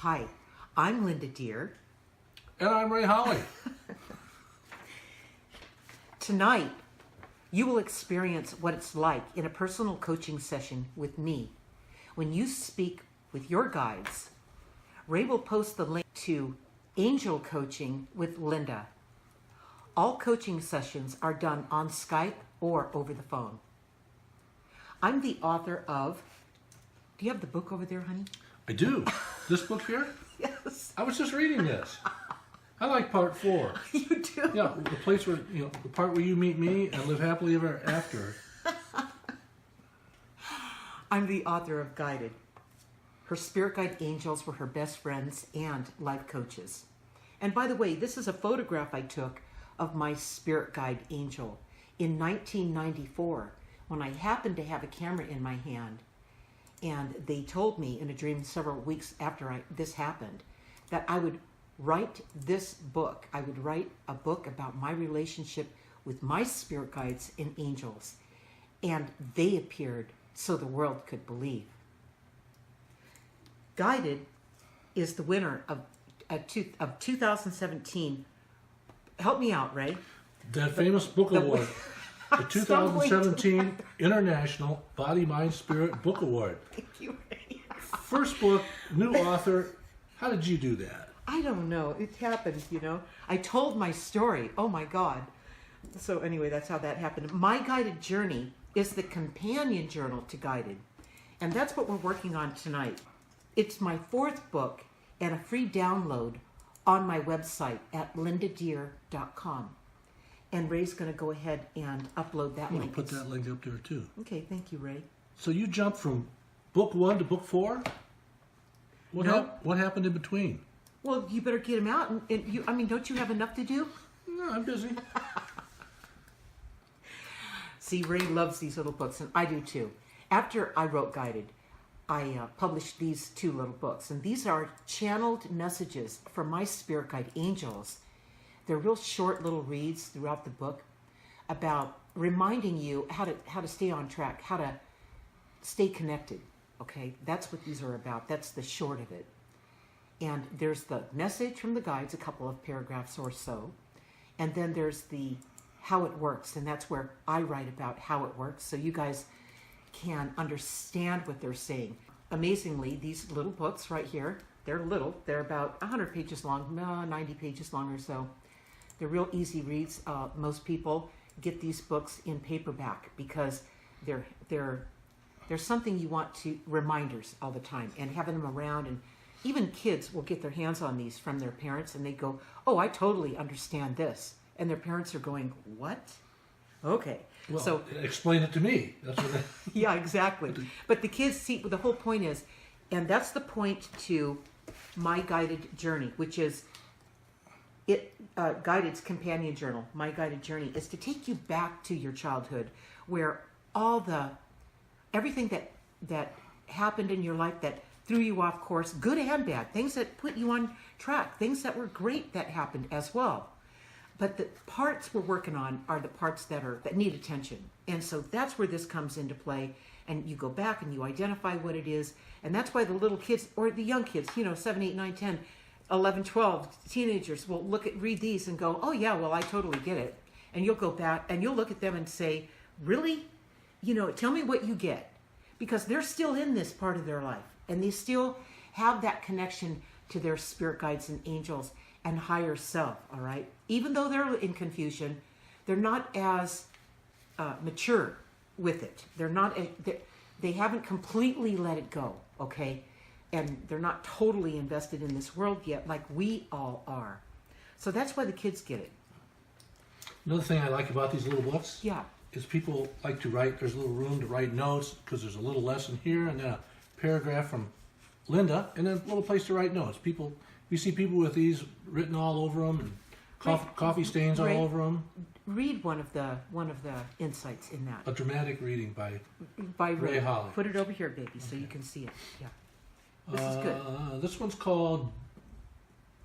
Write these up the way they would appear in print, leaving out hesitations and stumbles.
Hi, I'm Linda Deir. And I'm Ray Holly. Tonight, you will experience what it's like in a personal coaching session with me. When you speak with your guides, Ray will post the link to Angel Coaching with Linda. All coaching sessions are done on Skype or over the phone. I'm the author of... Do you have the book over there, honey? I do. This book here? Yes. I was just reading this. I like part 4. You do? Yeah, the place where, the part where you meet me and live happily ever after. I'm the author of Guided. Her spirit guide angels were her best friends and life coaches. And by the way, this is a photograph I took of my spirit guide angel in 1994 when I happened to have a camera in my hand. And they told me in a dream several weeks after this happened that I would write this book. I would write a book about my relationship with my spirit guides and angels. And they appeared so the world could believe. Guided is the winner of 2017. Help me out, Ray. That famous book award. The 2017 International Body, Mind, Spirit Book Award. Thank you, Ray. First book, new author. How did you do that? I don't know. It happened, I told my story. Oh, my God. So anyway, that's how that happened. My Guided Journey is the companion journal to Guided. And that's what we're working on tonight. It's my 4th book and a free download on my website at lindadeir.com. And Ray's going to go ahead and upload that I'm going link. to put that link up there too. Okay, thank you, Ray. So you jumped from book 1 to book 4? What happened in between? Well, you better get him out. And don't you have enough to do? No, I'm busy. See, Ray loves these little books, and I do too. After I wrote Guided, I published these 2 little books, and these are channeled messages from my spirit guide angels. They're real short little reads throughout the book about reminding you how to stay on track, how to stay connected. Okay, that's what these are about. That's the short of it. And there's the message from the guides, a couple of paragraphs or so, and then there's the how it works, and that's where I write about how it works, so you guys can understand what they're saying. Amazingly, these little books right here, they're little. They're about 100 pages long, 90 pages long or so. They're real easy reads. Most people get these books in paperback because they're something you want to, reminders all the time, and having them around. And even kids will get their hands on these from their parents, and they go, "Oh, I totally understand this." And their parents are going, "What?" Okay. Well, so explain it to me. That's what yeah, exactly. But the kids see, the whole point is, and that's the point to My Guided Journey, which is Guided's companion journal. My Guided Journey is to take you back to your childhood, where everything that happened in your life that threw you off course, good and bad, things that put you on track, things that were great that happened as well. But the parts we're working on are the parts that need attention. And so that's where this comes into play. And you go back and you identify what it is. And that's why the little kids, or the young kids, 7, 8, 9, 10, 11, 12, teenagers will read these and go, "Oh yeah, well, I totally get it." And you'll go back and you'll look at them and say, "Really? Tell me what you get." Because they're still in this part of their life. And they still have that connection to their spirit guides and angels and higher self, all right? Even though they're in confusion, they're not as mature with it. They haven't completely let it go, okay? And they're not totally invested in this world yet like we all are. So that's why the kids get it. Another thing I like about these little books is people like to write. There's a little room to write notes because there's a little lesson here and then a paragraph from Linda and then a little place to write notes. We see people with these written all over them and coffee stains all over them. Read one of the insights in that. A dramatic reading by Ray Holly. Put it over here, baby, so you can see it. Yeah, this is good. This one's called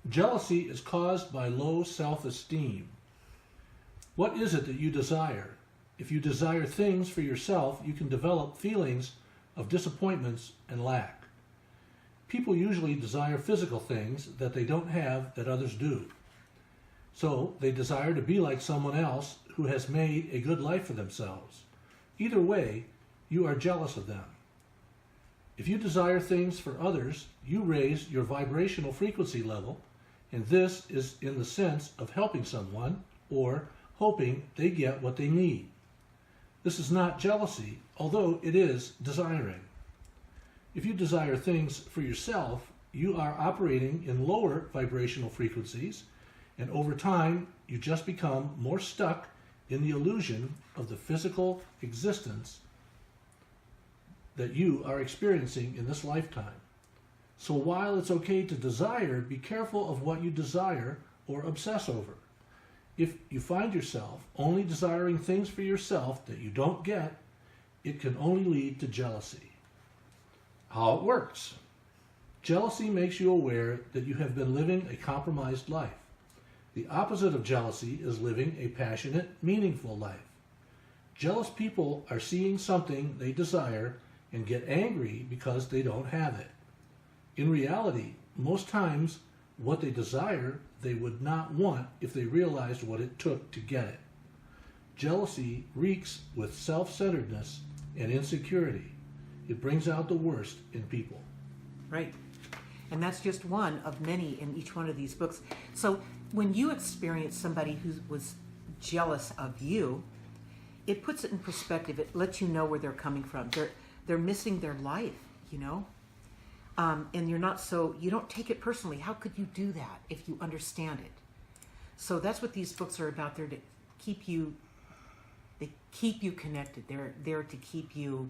"Jealousy is Caused by Low Self-Esteem." What is it that you desire? If you desire things for yourself, you can develop feelings of disappointments and lack. People usually desire physical things that they don't have that others do. So they desire to be like someone else who has made a good life for themselves. Either way, you are jealous of them. If you desire things for others, you raise your vibrational frequency level, and this is in the sense of helping someone or hoping they get what they need. This is not jealousy, although it is desiring. If you desire things for yourself, you are operating in lower vibrational frequencies, and over time, you just become more stuck in the illusion of the physical existence that you are experiencing in this lifetime. So while it's okay to desire, be careful of what you desire or obsess over. If you find yourself only desiring things for yourself that you don't get, it can only lead to jealousy. How it works. Jealousy makes you aware that you have been living a compromised life. The opposite of jealousy is living a passionate, meaningful life. Jealous people are seeing something they desire and get angry because they don't have it. In reality, most times, what they desire, they would not want if they realized what it took to get it. Jealousy reeks with self-centeredness and insecurity. It brings out the worst in people. Right. And that's just one of many in each one of these books. So when you experience somebody who was jealous of you, it puts it in perspective. It lets you know where they're coming from. They're missing their life, you know? And you don't take it personally. How could you do that if you understand it? So that's what these books are about. They're to keep you, they keep you connected. They're there to keep you,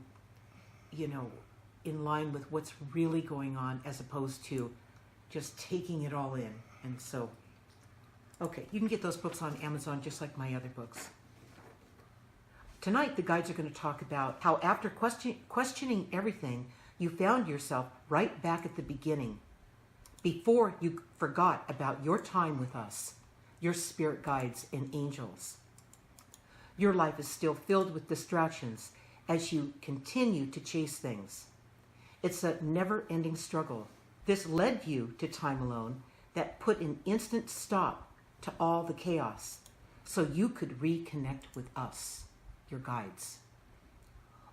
in line with what's really going on as opposed to just taking it all in. And so, okay, you can get those books on Amazon just like my other books. Tonight, the guides are going to talk about how after questioning everything, you found yourself right back at the beginning, before you forgot about your time with us, your spirit guides and angels. Your life is still filled with distractions as you continue to chase things. It's a never-ending struggle. This led you to time alone that put an instant stop to all the chaos so you could reconnect with us, your guides.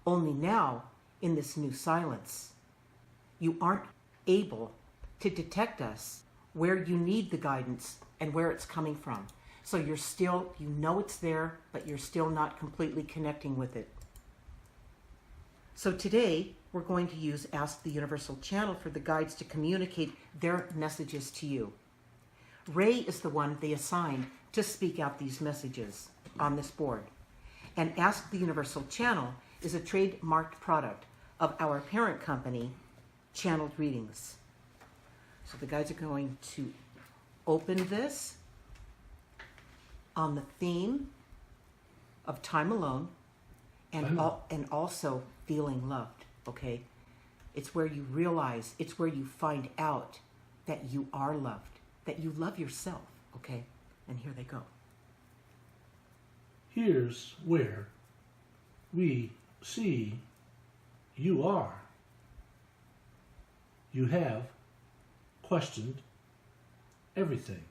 Only now, in this new silence, you aren't able to detect us where you need the guidance and where it's coming from. So you're still, you know it's there, but you're still not completely connecting with it. So today, we're going to use Ask the Universal Channel for the guides to communicate their messages to you. Ray is the one they assigned to speak out these messages on this board. And Ask the Universal Channel is a trademarked product of our parent company, Channeled Readings. So the guides are going to open this on the theme of time alone and also feeling loved, okay? It's where you realize, it's where you find out that you are loved, that you love yourself, okay? And here they go. Here's where we see you are. You have questioned everything.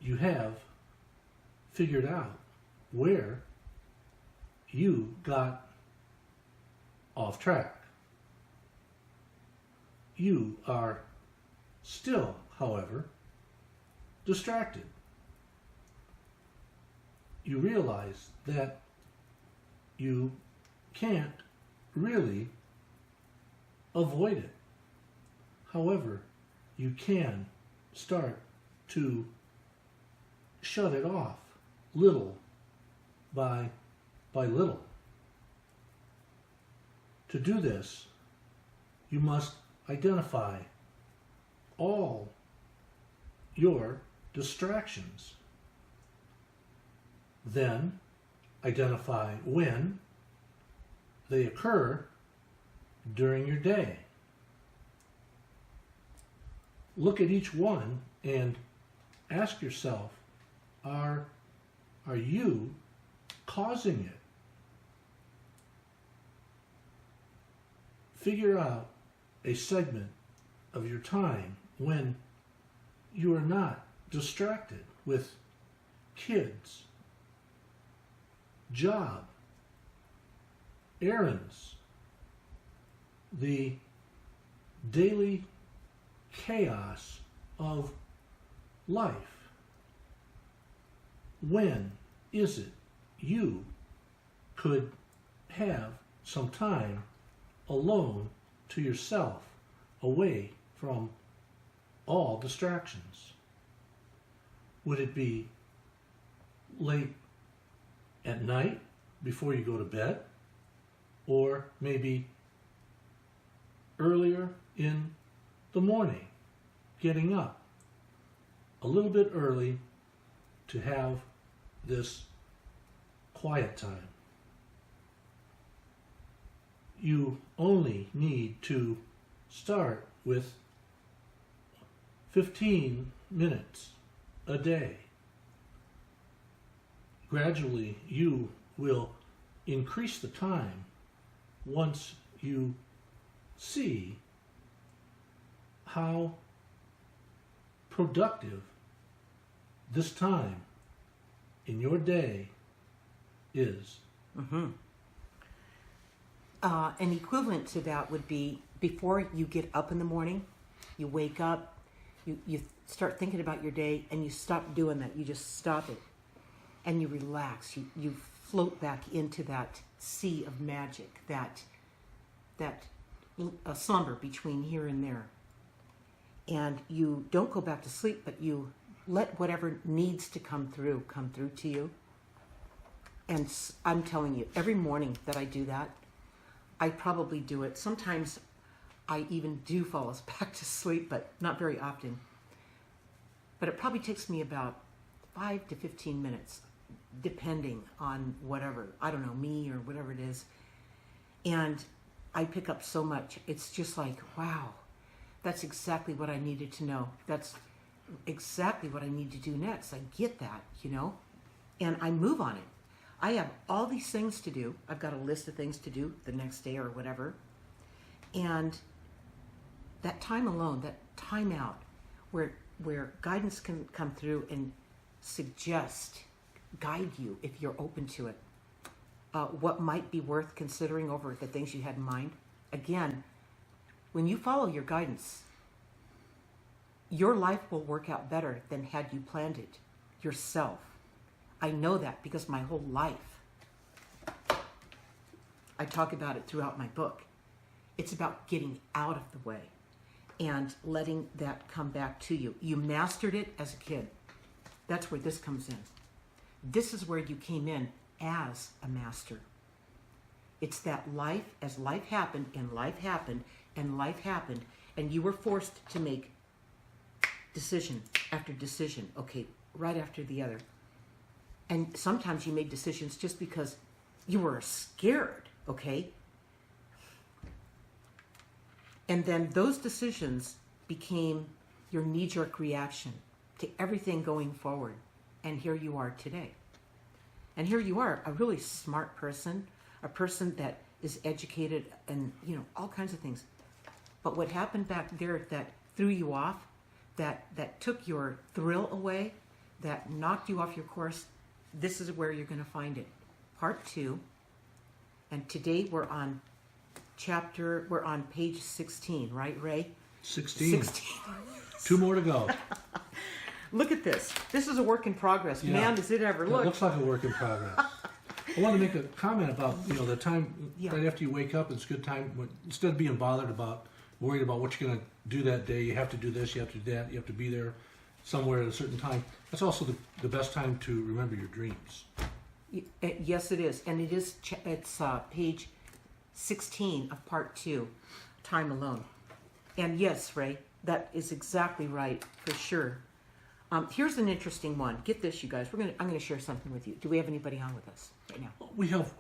You have figured out where you got off track. You are still, however, distracted. You realize that you can't really avoid it. However, you can start to shut it off little by little. To do this, you must identify all your distractions. Then identify when they occur during your day. Look at each one and ask yourself, are you causing it? Figure out a segment of your time when you are not distracted with kids, job, errands, the daily chaos of life. When is it you could have some time alone to yourself, away from all distractions? Would it be late at night before you go to bed? Or maybe earlier in the morning, getting up a little bit early to have this quiet time? You only need to start with 15 minutes a day. Gradually, you will increase the time once you see how productive this time in your day is. Mm-hmm. An equivalent to that would be before you get up in the morning, you wake up, you start thinking about your day, and you stop doing that. You just stop it, and you relax. You float back into that sea of magic, that slumber between here and there. And you don't go back to sleep, but you let whatever needs to come through to you. And I'm telling you, every morning that I do that, I probably do it. Sometimes I even do fall back to sleep, but not very often. But it probably takes me about 5 to 15 minutes, depending on whatever, I don't know, me or whatever it is. And I pick up so much. It's just like, wow, that's exactly what I needed to know. That's exactly what I need to do next. I get that, and I move on it. I have all these things to do. I've got a list of things to do the next day or whatever. And that time alone, that time out, where guidance can come through and suggest, guide you if you're open to it, what might be worth considering over the things you had in mind. Again, when you follow your guidance, your life will work out better than had you planned it yourself. I know that because my whole life, I talk about it throughout my book. It's about getting out of the way and letting that come back to you. You mastered it as a kid. That's where this comes in. This is where you came in as a master. It's that life, as life happened, and life happened, and life happened, and you were forced to make decision after decision, okay, right after the other. And sometimes you made decisions just because you were scared, okay? And then those decisions became your knee-jerk reaction to everything going forward. And here you are today. And here you are, a really smart person, a person that is educated and, all kinds of things. But what happened back there that threw you off, that took your thrill away, that knocked you off your course, this is where you're going to find it. Part 2. And today we're on page 16, right, Ray? 16. 2 more to go. Look at this. This is a work in progress. Yeah. Man, does it ever look. It looks like a work in progress. I want to make a comment about, the time right after you wake up, it's a good time. Instead of being worried about what you're going to do that day, you have to do this, you have to do that, you have to be there somewhere at a certain time. That's also the best time to remember your dreams. Yes, it is. And it's page 16 of part 2, Time Alone. And yes, Ray, that is exactly right, for sure. Here's an interesting one. Get this, you guys. I'm going to share something with you. Do we have anybody on with us right now? We have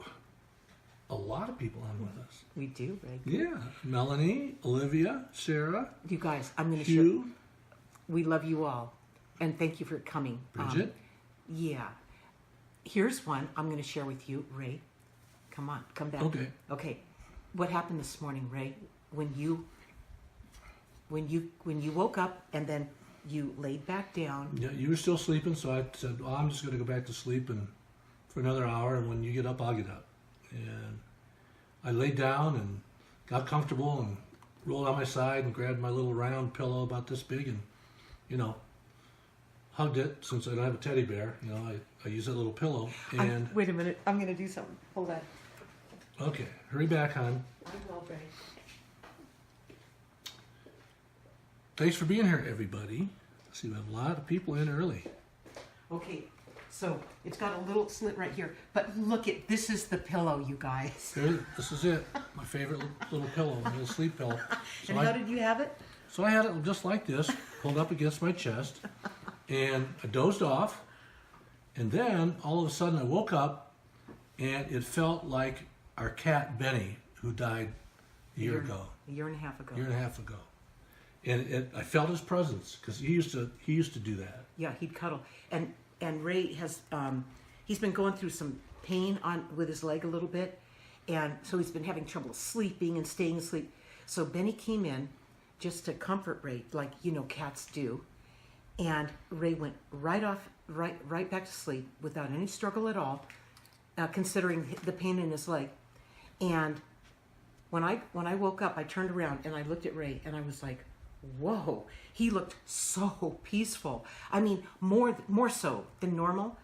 a lot of people on with us. We do, Ray. Yeah. Melanie, Olivia, Sarah. You guys, I'm going to Hugh. share. We love you all. And thank you for coming. Bridget. Yeah. Here's one I'm going to share with you, Ray. Come on, come back. Okay. Okay. What happened this morning, Ray, when you when you woke up and then you laid back down. Yeah, you were still sleeping, so I said, well, I'm just going to go back to sleep and for another hour, and when you get up, I'll get up. And I laid down and got comfortable and rolled on my side and grabbed my little round pillow about this big and, hugged it. Since I don't have a teddy bear, I use that little pillow. And wait a minute, I'm going to do something. Hold on. Okay, hurry back, hon. I will, Ray. Thanks for being here, everybody. See, we have a lot of people in early. Okay, so it's got a little slit right here, but look this is the pillow, you guys. This is it. My favorite little pillow, my little sleep pillow. And how did you have it? So I had it just like this, pulled up against my chest, and I dozed off, and then all of a sudden I woke up, and it felt like our cat Benny, who died a year ago. A year and a half ago. And I felt his presence because he used to do that. Yeah, he'd cuddle. And Ray has he's been going through some pain with his leg a little bit, and so he's been having trouble sleeping and staying asleep. So Benny came in just to comfort Ray, like cats do, and Ray went right back to sleep without any struggle at all, considering the pain in his leg. And when I woke up, I turned around and I looked at Ray and I was like, whoa, he looked so peaceful. I mean, more so than normal.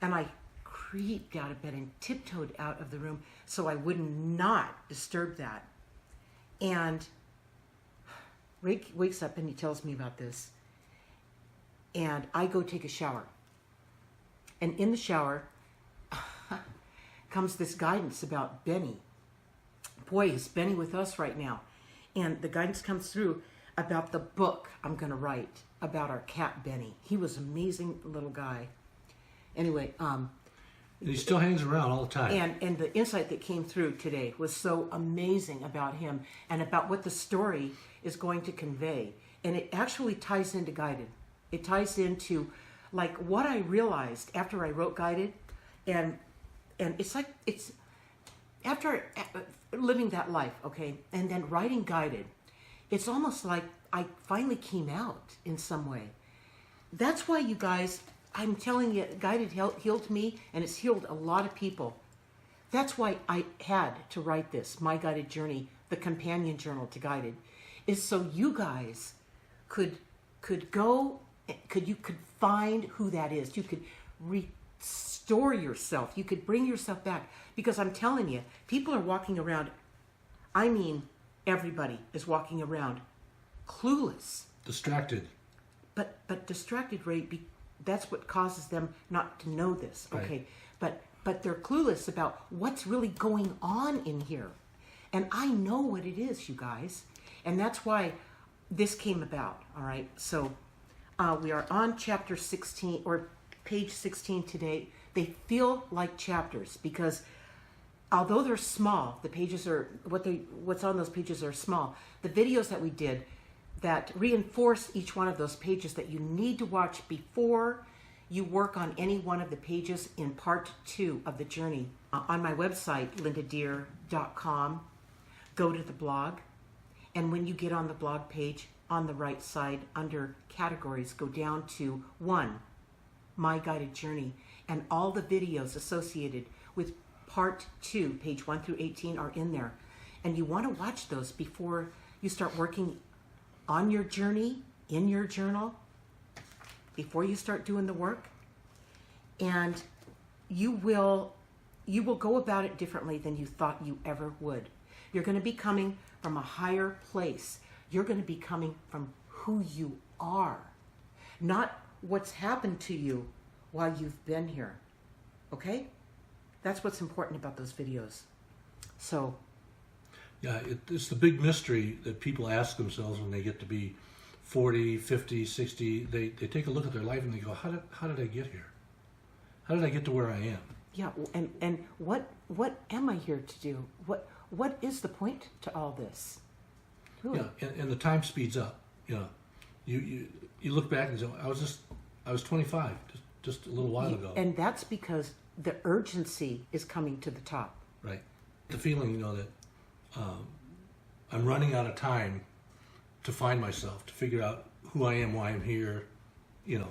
And I creeped out of bed and tiptoed out of the room so I would not disturb that. And Ray wakes up and he tells me about this. And I go take a shower. And in the shower comes this guidance about Benny. Boy, is Benny with us right now. And the guidance comes through about the book I'm going to write about our cat Benny. He was an amazing little guy. Anyway, and he still hangs around all the time. And the insight that came through today was so amazing about him and about what the story is going to convey. And it actually ties into Guided. It ties into like what I realized after I wrote Guided, and it's after living that life, okay, and then writing Guided, it's almost like I finally came out in some way. That's why, you guys, I'm telling you, Guided healed me, and it's healed a lot of people. That's why I had to write this, My Guided Journey, the companion journal to Guided, is so you guys could find who that is. You could restore yourself. You could bring yourself back. Because I'm telling you, people are walking around, I mean, everybody is walking around clueless. Distracted. But distracted, Ray, that's what causes them not to know this, okay? Right. But they're clueless about what's really going on in here. And I know what it is, you guys. And that's why this came about, all right? So we are on chapter 16, or page 16 today. They feel like chapters because although they're small, the pages are, what's on those pages are small. The videos that we did that reinforce each one of those pages that you need to watch before you work on any one of the pages in part 2 of the journey. On my website, lindadeir.com, go to the blog, and when you get on the blog page, on the right side under categories, go down to 1, My Guided Journey, and all the videos associated with part 2, page 1 through 18, are in there. And you want to watch those before you start working on your journey, in your journal, before you start doing the work. And you will go about it differently than you thought you ever would. You're going to be coming from a higher place. You're going to be coming from who you are, not what's happened to you while you've been here. Okay? That's what's important about those videos. So, yeah, it's the big mystery that people ask themselves when they get to be 40, 50, 60. They take a look at their life and they go, how did I get here? How did I get to where I am? Yeah, and what am I here to do? What is the point to all this? Really? Yeah, and the time speeds up. You know, you look back and say, I was 25 just a little while ago. And that's because the urgency is coming to the top. Right. The feeling, that I'm running out of time to find myself, to figure out who I am, why I'm here, you know,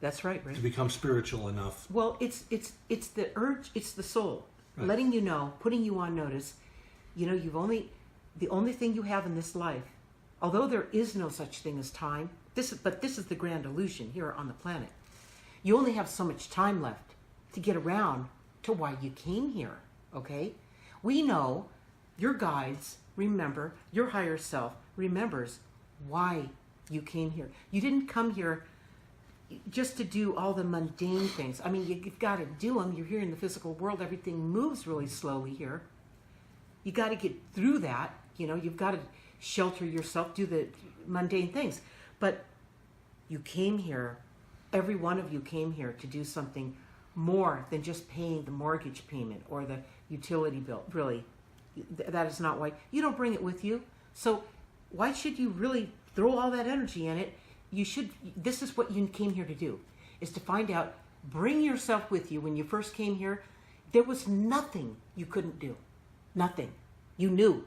That's right, Rick. to become spiritual enough. Well, it's the urge, it's the soul, Right. letting you know, putting you on notice. You know, the only thing you have in this life, although there is no such thing as time, but this is the grand illusion here on the planet. You only have so much time left to get around to why you came here, okay? We know your guides remember, your higher self remembers why you came here. You didn't come here just to do all the mundane things. I mean, you've got to do them. You're here in the physical world. Everything moves really slowly here. You got to get through that. You know, you've got to shelter yourself, do the mundane things. But you came here, every one of you came here to do something more than just paying the mortgage payment or the utility bill. Really, that is not why. You don't bring it with you. So why should you really throw all that energy in it? You should. This is what you came here to do, is to find out, bring yourself with you. When you first came here, there was nothing you couldn't do. Nothing. You knew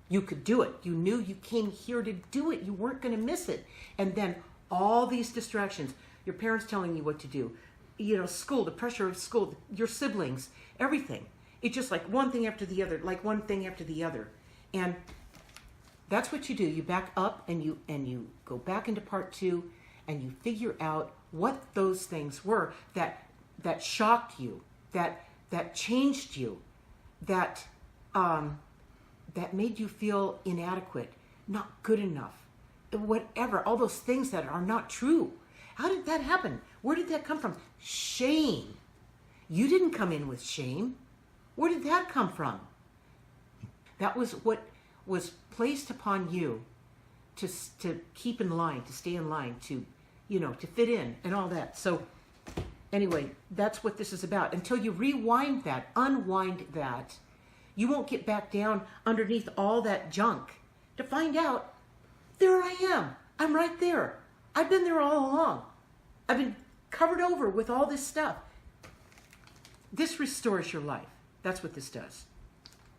you could do it. You knew you came here to do it. You weren't going to miss it. And then all these distractions, your parents telling you what to do, you know, school, the pressure of school, your siblings, everything. It's just like one thing after the other, like one thing after the other. And that's what you do. You back up and you go back into part 2 and you figure out what those things were that shocked you, that changed you, that made you feel inadequate, not good enough, whatever, all those things that are not true. How did that happen? Where did that come from? Shame. You didn't come in with shame. Where did that come from? That was what was placed upon you to keep in line, to stay in line, to, you know, to fit in and all that. So anyway, that's what this is about. Until you rewind that, unwind that, you won't get back down underneath all that junk to find out, there I am. I'm right there. I've been there all along. I've been covered over with all this stuff. This restores your life. That's what this does.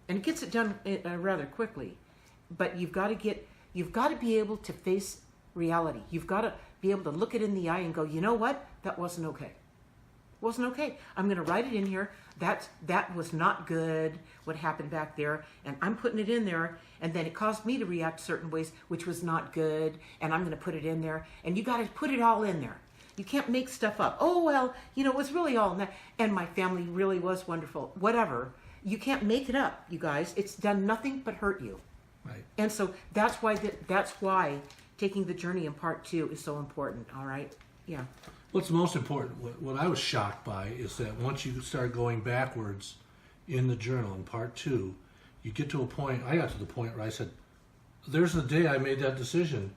And it gets it done rather quickly. But you've got to be able to face reality. You've got to be able to look it in the eye and go, you know what? That wasn't okay. It wasn't okay. I'm going to write it in here. That was not good, what happened back there. And I'm putting it in there. And then it caused me to react certain ways, which was not good. And I'm going to put it in there. And you got to put it all in there. You can't make stuff up. Oh, well, you know, it was really all in that. And my family really was wonderful. Whatever. You can't make it up, you guys. It's done nothing but hurt you. Right. And so that's why taking the journey in part 2 is so important. All right. Yeah. What's most important, what I was shocked by, is that once you start going backwards in the journal in part 2, you get to a point, I got to the point where I said, there's the day I made that decision.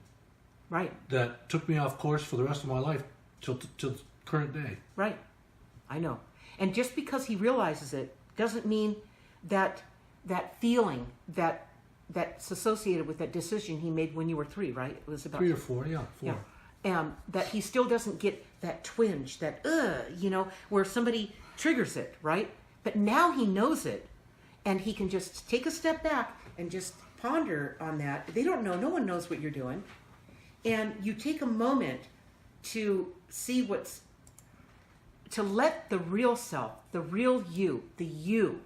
Right. That took me off course for the rest of my life till the current day. Right. I know. And just because he realizes it doesn't mean that feeling that's associated with that decision he made when you were 3, right? It was about 3 or 4, yeah, 4. Yeah. That he still doesn't get that twinge, that you know, where somebody triggers it, right? But now he knows it, and he can just take a step back and just ponder on that. They don't know. No one knows what you're doing. And you take a moment to see to let the real self, the real you, the you,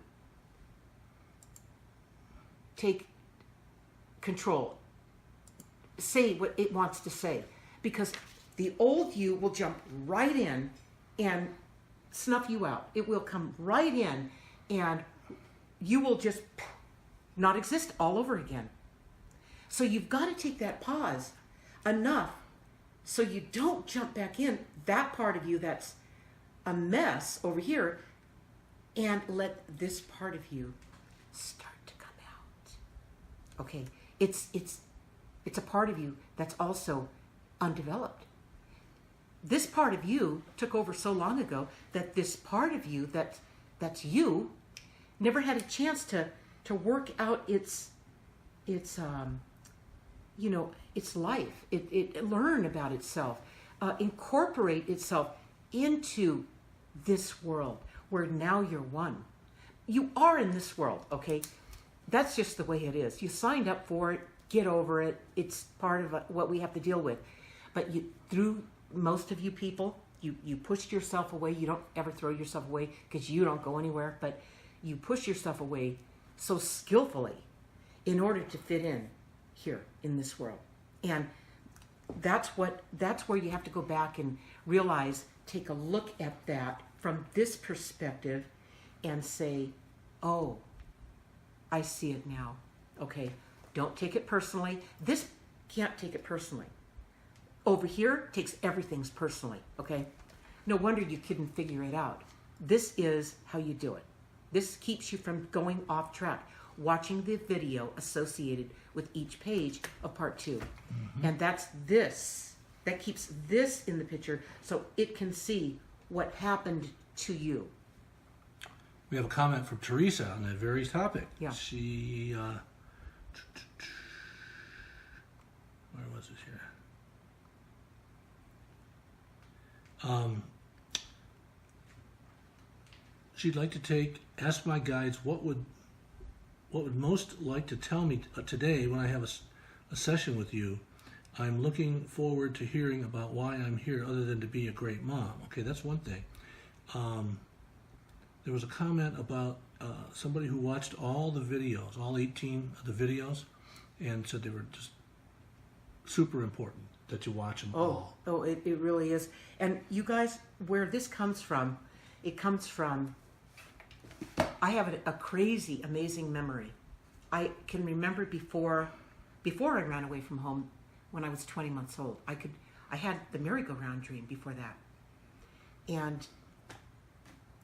take control. Say what it wants to say. Because the old you will jump right in and snuff you out. It will come right in and you will just not exist all over again. So you've got to take that pause enough so you don't jump back in that part of you that's a mess over here, and let this part of you start to come out. Okay, it's a part of you that's also undeveloped. This part of you took over so long ago that this part of you that's you never had a chance to work out its you know, its life. It learn about itself, incorporate itself into this world where now you're one. You are in this world, okay? That's just the way it is. You signed up for it. get over it. It's part of what we have to deal with. But through most of you people, you pushed yourself away. You don't ever throw yourself away because you don't go anywhere, but you push yourself away so skillfully in order to fit in here in this world. And that's where you have to go back and realize, take a look at that from this perspective and say, oh, I see it now. Okay, don't take it personally. This can't take it personally. Over here takes everything's personally, okay? No wonder you couldn't figure it out. This is how you do it. This keeps you from going off track, watching the video associated with each page of part 2. Mm-hmm. And that keeps this in the picture so it can see what happened to you. We have a comment from Teresa on that very topic. Yeah. She, where was it here? She'd like to ask my guides what would most like to tell me today when I have a session with you. I'm looking forward to hearing about why I'm here other than to be a great mom. Okay, that's one thing. There was a comment about somebody who watched all the videos, all 18 of the videos, and said they were just super important that you watch them all. Oh, it really is. And you guys, where this comes from, it comes from, I have a crazy, amazing memory. I can remember before I ran away from home when I was 20 months old. I had the merry-go-round dream before that. And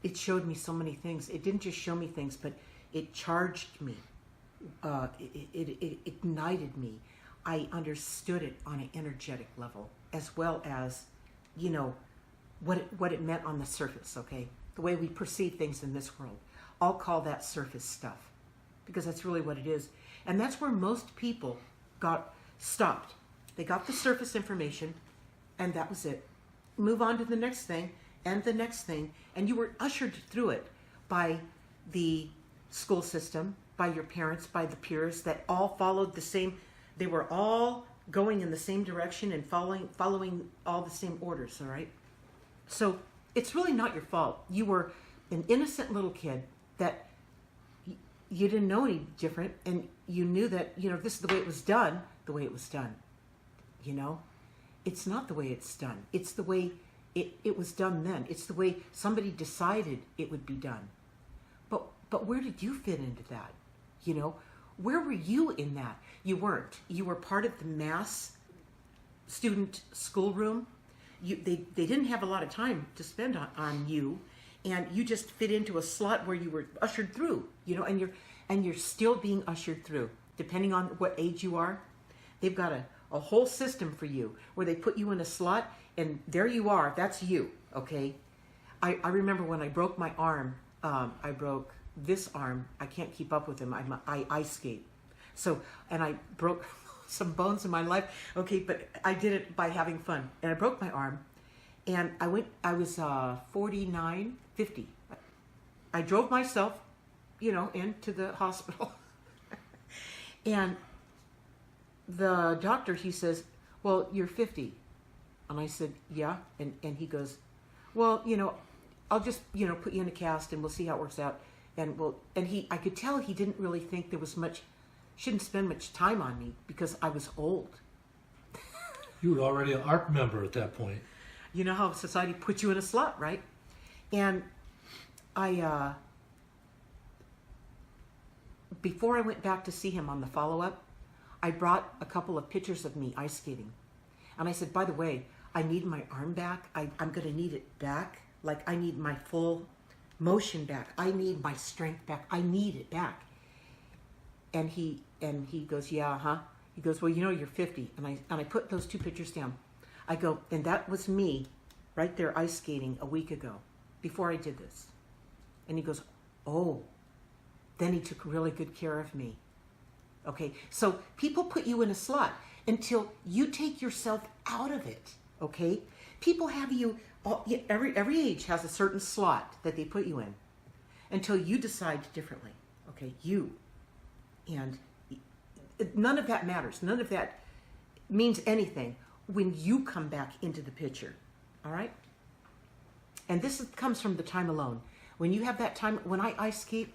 it showed me so many things. It didn't just show me things, but it charged me. It ignited me. I understood it on an energetic level, as well as, what it meant on the surface, okay? The way we perceive things in this world. I'll call that surface stuff, because that's really what it is. And that's where most people got stopped. They got the surface information, and that was it. Move on to the next thing, and the next thing, and you were ushered through it by the school system, by your parents, by the peers that all followed the same. They were all going in the same direction and following all the same orders, all right? So it's really not your fault. You were an innocent little kid that you didn't know any different, and you knew that, this is the way it was done, It's not the way it's done. It's the way it was done then. It's the way somebody decided it would be done. But where did you fit into that? Where were you in that? You weren't. You were part of the mass student schoolroom. They didn't have a lot of time to spend on you, and you just fit into a slot where you were ushered through, and you're still being ushered through, depending on what age you are. They've got a whole system for you where they put you in a slot, and there you are. That's you, okay? I remember when I broke my arm. I broke this arm. I can't keep up with him. I ice skate. So, and I broke some bones in my life. Okay, but I did it by having fun. And I broke my arm. And I was 49, 50. I drove myself, into the hospital. And the doctor, he says, well, you're 50. And I said, yeah. And he goes, well, I'll just, put you in a cast and we'll see how it works out. And I could tell he didn't really think there was shouldn't spend much time on me because I was old. You were already an ARP member at that point. You know how society puts you in a slot, right? And before I went back to see him on the follow-up, I brought a couple of pictures of me ice skating. And I said, by the way, I need my arm back. I'm going to need it back. Like, I need my full motion back. I need my strength back. I need it back. And he goes, yeah, huh? He goes, well, you're 50. And I put those two pictures down. I go, and that was me right there ice skating a week ago before I did this. And he goes, oh, then he took really good care of me. Okay, so people put you in a slot until you take yourself out of it, okay? People have you, every age has a certain slot that they put you in until you decide differently, okay? You. And none of that matters. None of that means anything when you come back into the picture. All right? And this comes from the time alone. When you have that time, when I ice skate,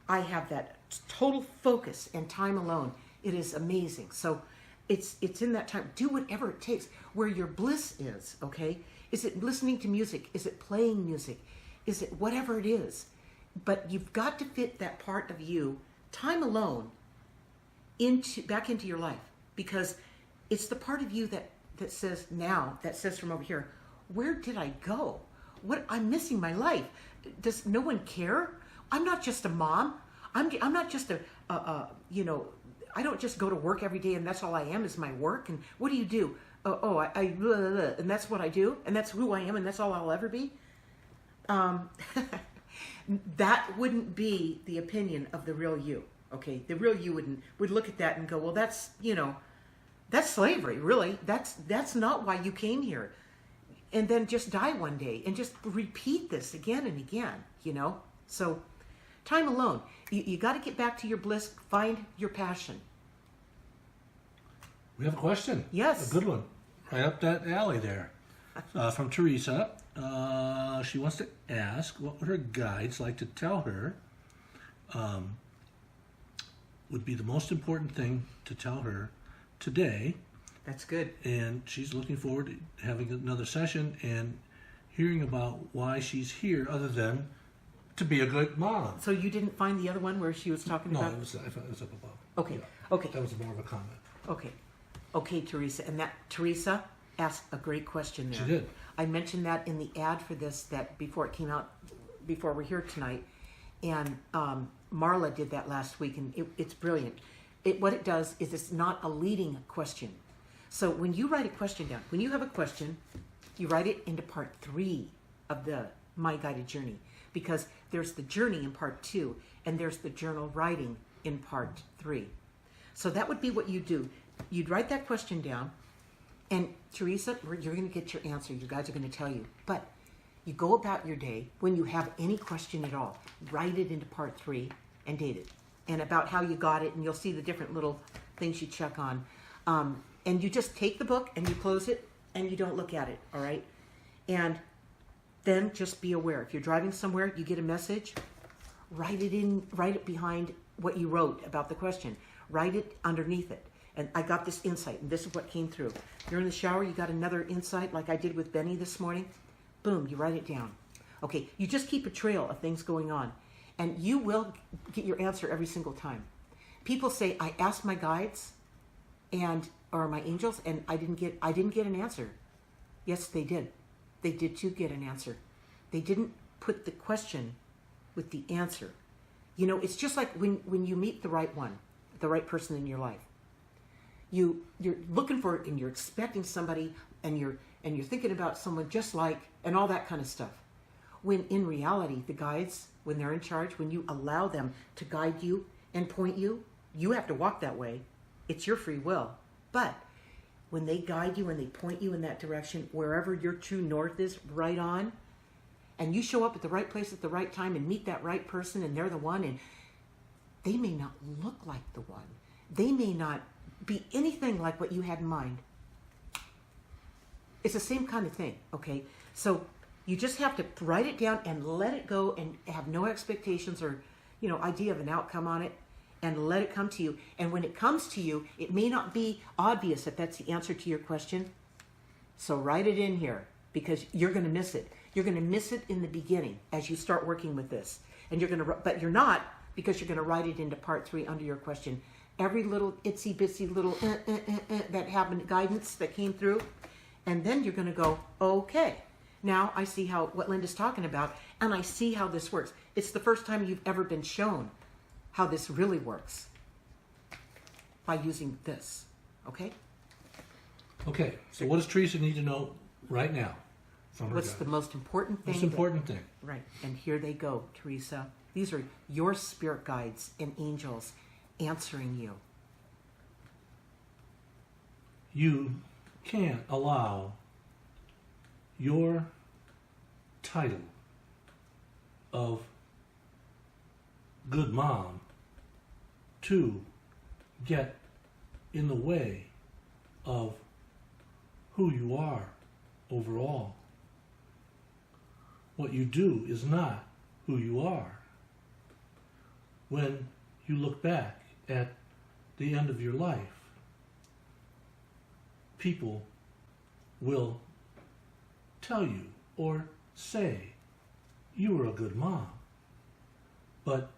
I have that total focus and time alone. It is amazing. So it's in that time. Do whatever it takes. Where your bliss is, okay? Is it listening to music? Is it playing music? Is it whatever it is? But you've got to fit that part of you, time alone, back into your life. Because it's the part of you that says now, that says from over here, where did I go? I'm missing my life. Does no one care? I'm not just a mom. I'm not just I don't just go to work every day and that's all I am is my work. And what do you do? I blah, blah, blah, and that's what I do, and that's who I am, and that's all I'll ever be. That wouldn't be the opinion of the real you. Okay, the real you would look at that and go, well, that's slavery, really. That's not why you came here. And then just die one day and just repeat this again and again, So time alone. You got to get back to your bliss. Find your passion. We have a question. Yes. A good one. Right up that alley there. From Teresa. She wants to ask, what would her guides like to tell her would be the most important thing to tell her today? That's good. And she's looking forward to having another session and hearing about why she's here other than to be a good mom. So you didn't find the other one where she was talking about? No, it was up above. Okay, Yeah. okay. That was more of a comment. Okay, Teresa. And Teresa asked a great question there. She did. I mentioned that in the ad for this, that before it came out, before we're here tonight. And Marla did that last week, and it's brilliant. What it does is it's not a leading question. So when you write a question down, when you have a question, you write it into part 3 of the My Guided Journey, because there's the journey in part 2, and there's the journal writing in part 3. So that would be what you do. You'd write that question down, and Teresa, you're going to get your answer. You guys are going to tell you. But you go about your day. When you have any question at all, write it into part 3 and date it. And about how you got it, and you'll see the different little things you check on. And you just take the book and you close it and you don't look at it, all right? And then just be aware. If you're driving somewhere, you get a message, write it behind what you wrote about the question. Write it underneath it. And I got this insight, and this is what came through. You're in the shower, you got another insight like I did with Benny this morning. Boom, you write it down. Okay, you just keep a trail of things going on, and you will get your answer every single time. People say, I asked my guides or my angels, and I didn't get an answer. Yes, they did. They did too get an answer. They didn't put the question with the answer. It's just like when you meet the right one, the right person in your life. You're looking for it, and you're expecting somebody, and you're thinking about someone just like, and all that kind of stuff. When in reality, the guides, when they're in charge, when you allow them to guide you and point you, you have to walk that way. It's your free will. But when they guide you and they point you in that direction, wherever your true north is, right on, and you show up at the right place at the right time and meet that right person, and they're the one, and they may not look like the one. They may not be anything like what you had in mind. It's the same kind of thing, okay? So you just have to write it down and let it go and have no expectations or, idea of an outcome on it, and let it come to you. And when it comes to you, it may not be obvious that that's the answer to your question. So write it in here, because you're going to miss it. You're going to miss it in the beginning as you start working with this. And but you're not, because you're going to write it into part 3 under your question. Every little itsy bitsy little that happened, guidance that came through. And then you're going to go, okay, now I see what Linda's talking about, and I see how this works. It's the first time you've ever been shown how this really works by using this. Okay? Okay, so what does Teresa need to know right now from her What's guide? the most important thing? Most important thing. Right. And here they go, Teresa. These are your spirit guides and angels answering you. You can't allow your title of good mom to get in the way of who you are overall. What you do is not who you are. When you look back at the end of your life, people will tell you or say, you were a good mom. But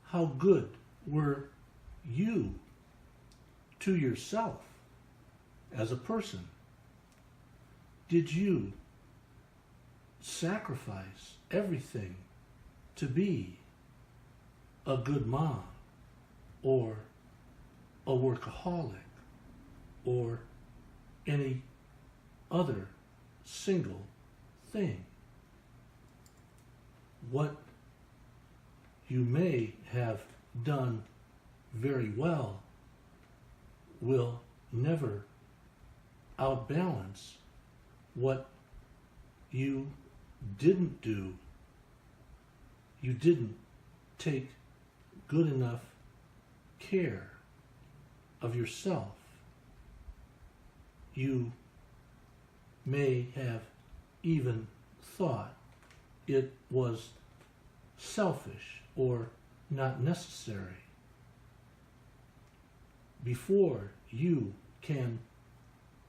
how good were you to yourself as a person? Did you sacrifice everything to be a good mom or a workaholic or any other single thing? What you may have done very well will never outbalance what you didn't do. You didn't take good enough care of yourself. You may have even thought it was selfish or not necessary. Before you can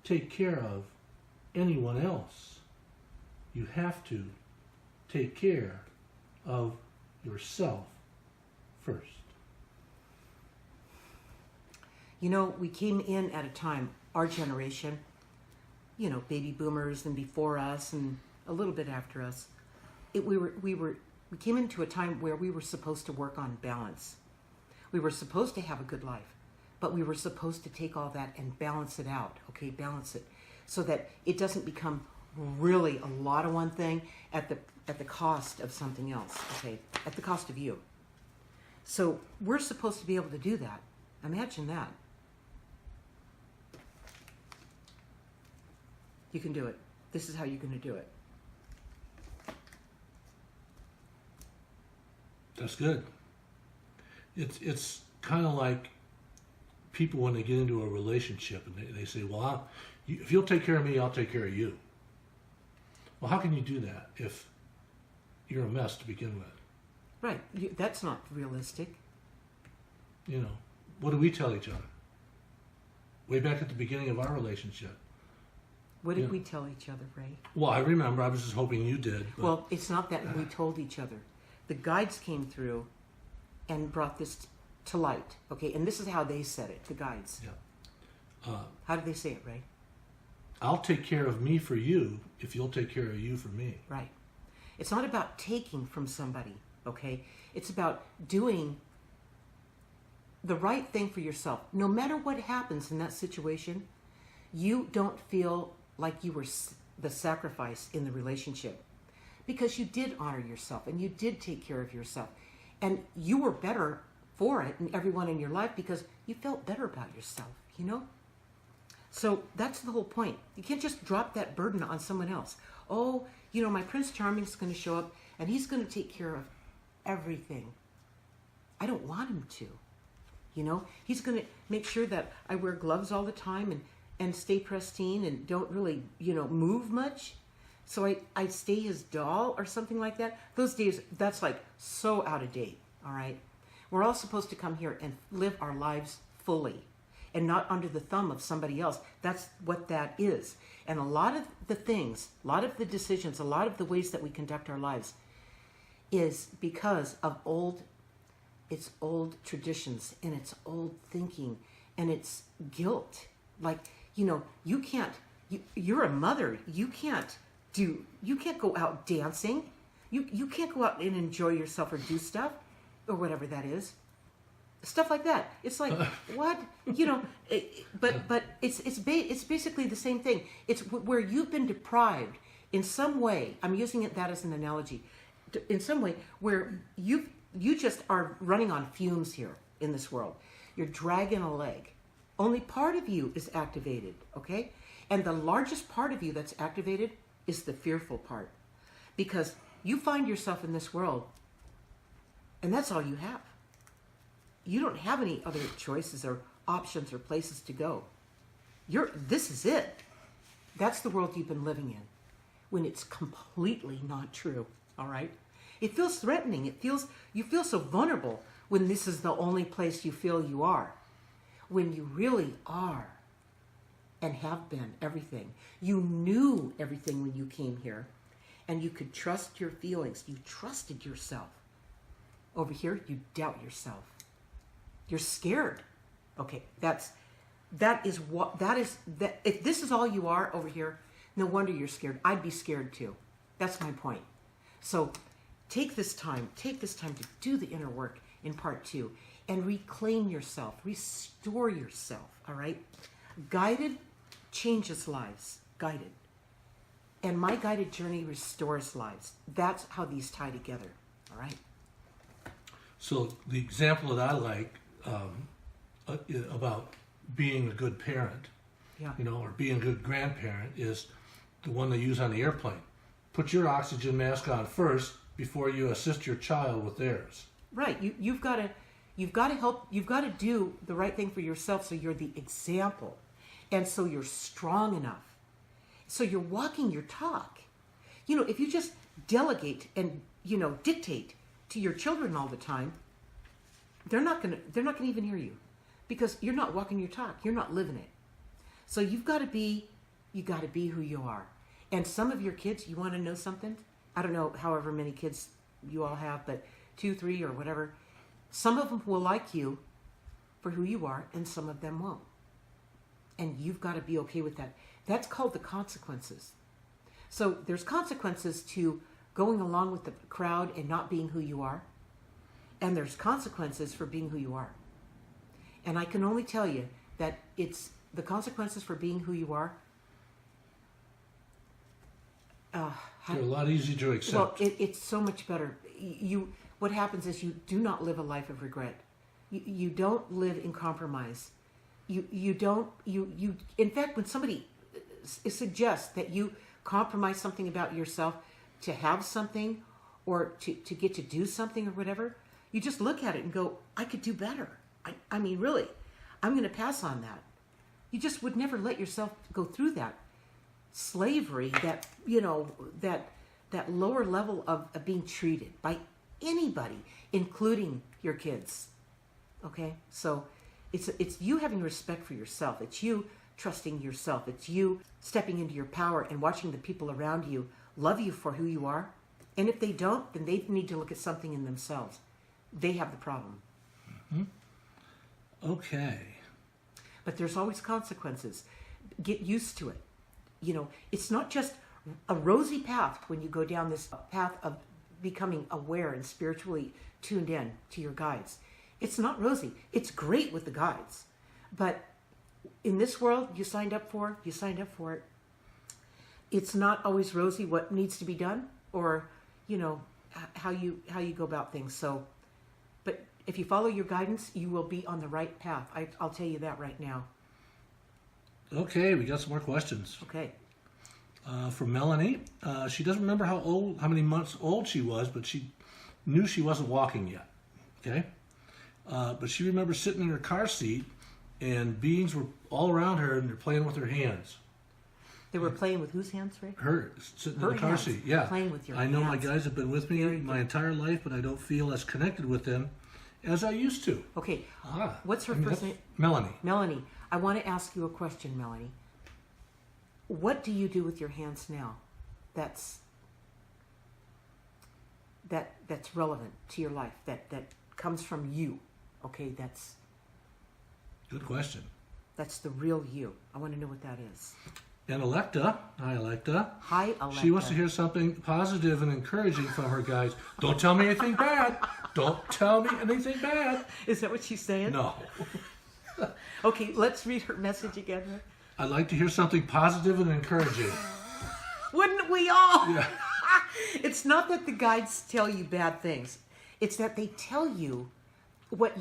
take care of anyone else, you have to take care of yourself first. You know, we came in at a time, our generation, you know, baby boomers and before us and a little bit after us, we came into a time where we were supposed to work on balance. We were supposed to have a good life, but we were supposed to take all that and balance it out, okay, balance it, so that it doesn't become really a lot of one thing at the cost of something else, okay, at the cost of you. So we're supposed to be able to do that. Imagine that. You can do it. This is how you're going to do it. That's good. It's kind of like people when they get into a relationship and they say, well, if you'll take care of me, I'll take care of you. Well, how can you do that if you're a mess to begin with? Right. That's not realistic. You know, what do we tell each other? Way back at the beginning of our relationship. What did we tell each other, Ray? Well, I remember. I was just hoping you did. But well, it's not that we told each other. The guides came through and brought this to light. Okay, and this is how they said it, the guides. Yeah. How did they say it, Ray? I'll take care of me for you if you'll take care of you for me. Right. It's not about taking from somebody, okay? It's about doing the right thing for yourself. No matter what happens in that situation, you don't feel like you were the sacrifice in the relationship because you did honor yourself and you did take care of yourself. And you were better for it and everyone in your life because you felt better about yourself, you know? So that's the whole point. You can't just drop that burden on someone else. Oh, you know, my Prince Charming's going to show up and he's going to take care of everything. I don't want him to. You know, he's going to make sure that I wear gloves all the time and stay pristine and don't really, you know, move much. So I stay his doll or something like that. Those days, that's like so out of date, all right? We're all supposed to come here and live our lives fully and not under the thumb of somebody else. That's what that is. And a lot of the things, a lot of the decisions, a lot of the ways that we conduct our lives is because of it's old traditions and it's old thinking and it's guilt. Like, you know, you're a mother. You can't go out dancing. You can't go out and enjoy yourself or do stuff or whatever that is. Stuff like that. It's like, what? You know, but it's basically the same thing. It's where you've been deprived in some way. I'm using that as an analogy. In some way where you just are running on fumes here in this world. You're dragging a leg. Only part of you is activated, okay? And the largest part of you that's activated is the fearful part. Because you find yourself in this world, and that's all you have. You don't have any other choices or options or places to go. This is it. That's the world you've been living in, when it's completely not true. All right? It feels threatening. You feel so vulnerable when this is the only place you feel you are. When you really are and have been everything. You knew everything when you came here, and you could trust your feelings. You trusted yourself. Over here, you doubt yourself. You're scared. Okay, if this is all you are over here, no wonder you're scared. I'd be scared too. That's my point. So take this time to do the inner work in part 2 and reclaim yourself, restore yourself, all right? Guided changes lives, guided. And my guided journey restores lives. That's how these tie together, all right? So the example that I like about being a good parent, or being a good grandparent is the one they use on the airplane. Put your oxygen mask on first before you assist your child with theirs. Right. You've got to help. You've got to do the right thing for yourself, so you're the example, and so you're strong enough. So you're walking your talk. If you just delegate and dictate to your children all the time, they're not gonna even hear you, because you're not walking your talk. You're not living it. So you got to be who you are. And some of your kids, you want to know something? I don't know however many kids you all have, but 2, 3, or whatever. Some of them will like you for who you are, and some of them won't. And you've got to be okay with that. That's called the consequences. So there's consequences to going along with the crowd and not being who you are. And there's consequences for being who you are. And I can only tell you that it's the consequences for being who you are. They're a lot easier to accept. Well, it's so much better. What happens is you do not live a life of regret. You don't live in compromise. In fact, when somebody suggests that you compromise something about yourself to have something, or to get to do something or whatever, you just look at it and go, I could do better. I mean, really, I'm going to pass on that. You just would never let yourself go through that slavery, that lower level of being treated by anybody, including your kids. Okay? So it's you having respect for yourself. It's you trusting yourself. It's you stepping into your power and watching the people around you love you for who you are. And if they don't, then they need to look at something in themselves. They have the problem. Mm-hmm. Okay. But there's always consequences. Get used to it. It's not just a rosy path when you go down this path of becoming aware and spiritually tuned in to your guides. It's not rosy. It's great with the guides. But in this world you signed up for it. It's not always rosy what needs to be done, or, how you go about things. So, but if you follow your guidance, you will be on the right path. I'll tell you that right now. Okay, we got some more questions. Okay. From Melanie. She doesn't remember how many months old she was, but she knew she wasn't walking yet. Okay? But she remembers sitting in her car seat, and beings were all around her, and they're playing with her hands. They were playing with whose hands, Ray? Her, sitting in the car seat. Yeah. Playing with your I know hands. my guys have been with me my entire life, but I don't feel as connected with them as I used to. Okay. What's her first name? Melanie. Melanie. I want to ask you a question, Melanie. What do you do with your hands now that's relevant to your life, that comes from you? Okay, that's... Good question. That's the real you. I want to know what that is. And Electa, hi Electa. Hi Electa. She wants to hear something positive and encouraging from her guys. Don't tell me anything bad. Don't tell me anything bad. Is that what she's saying? No. Okay, let's read her message again. I'd like to hear something positive and encouraging. Wouldn't we all? Yeah. It's not that the guides tell you bad things. It's that they tell you what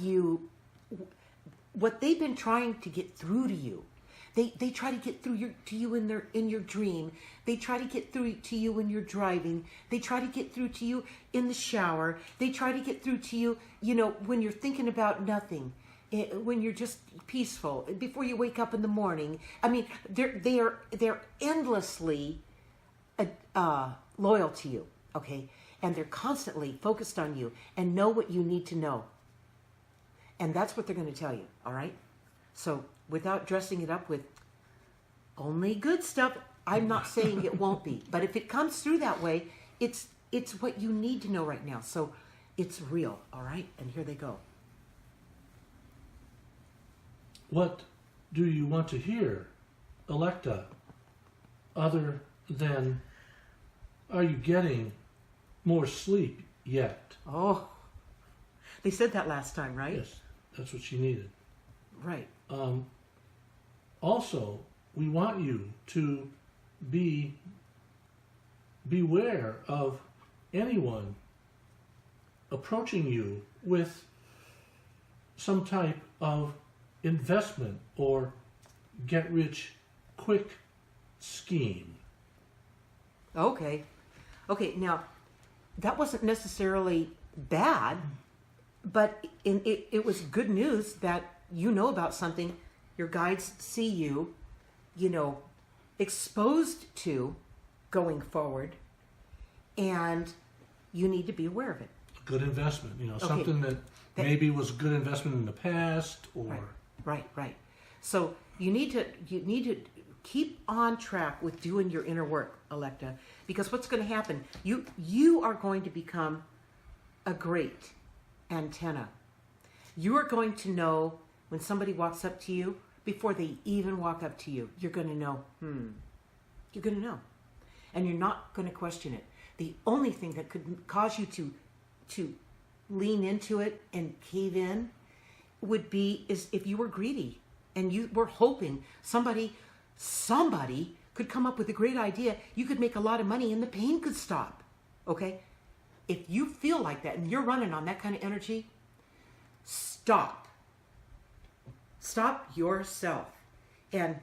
they've been trying to get through to you. They try to get through to you in your dream. They try to get through to you when you're driving. They try to get through to you in the shower. They try to get through to you, when you're thinking about nothing. when you're just peaceful, before you wake up in the morning. I mean, they're endlessly loyal to you, okay? And they're constantly focused on you and know what you need to know. And that's what they're going to tell you, all right? So without dressing it up with only good stuff, I'm not saying it won't be. But if it comes through that way, it's what you need to know right now. So it's real, all right? And here they go. What do you want to hear, Electa, other than, are you getting more sleep yet? Oh, they said that last time, right? Yes, that's what she needed. Right. Also, we want you to beware of anyone approaching you with some type of investment or get-rich-quick scheme. Okay. Now, that wasn't necessarily bad, but it was good news that you know about something your guides see you, exposed to going forward, and you need to be aware of it. Good investment, something that maybe was a good investment in the past, or right. So you need to keep on track with doing your inner work, Electa, because what's going to happen? You are going to become a great antenna. You are going to know when somebody walks up to you before they even walk up to you. You're going to know. You're going to know, and you're not going to question it. The only thing that could cause you to lean into it and cave in is if you were greedy and you were hoping somebody could come up with a great idea. You could make a lot of money and the pain could stop. Okay? If you feel like that and you're running on that kind of energy, stop. Stop yourself and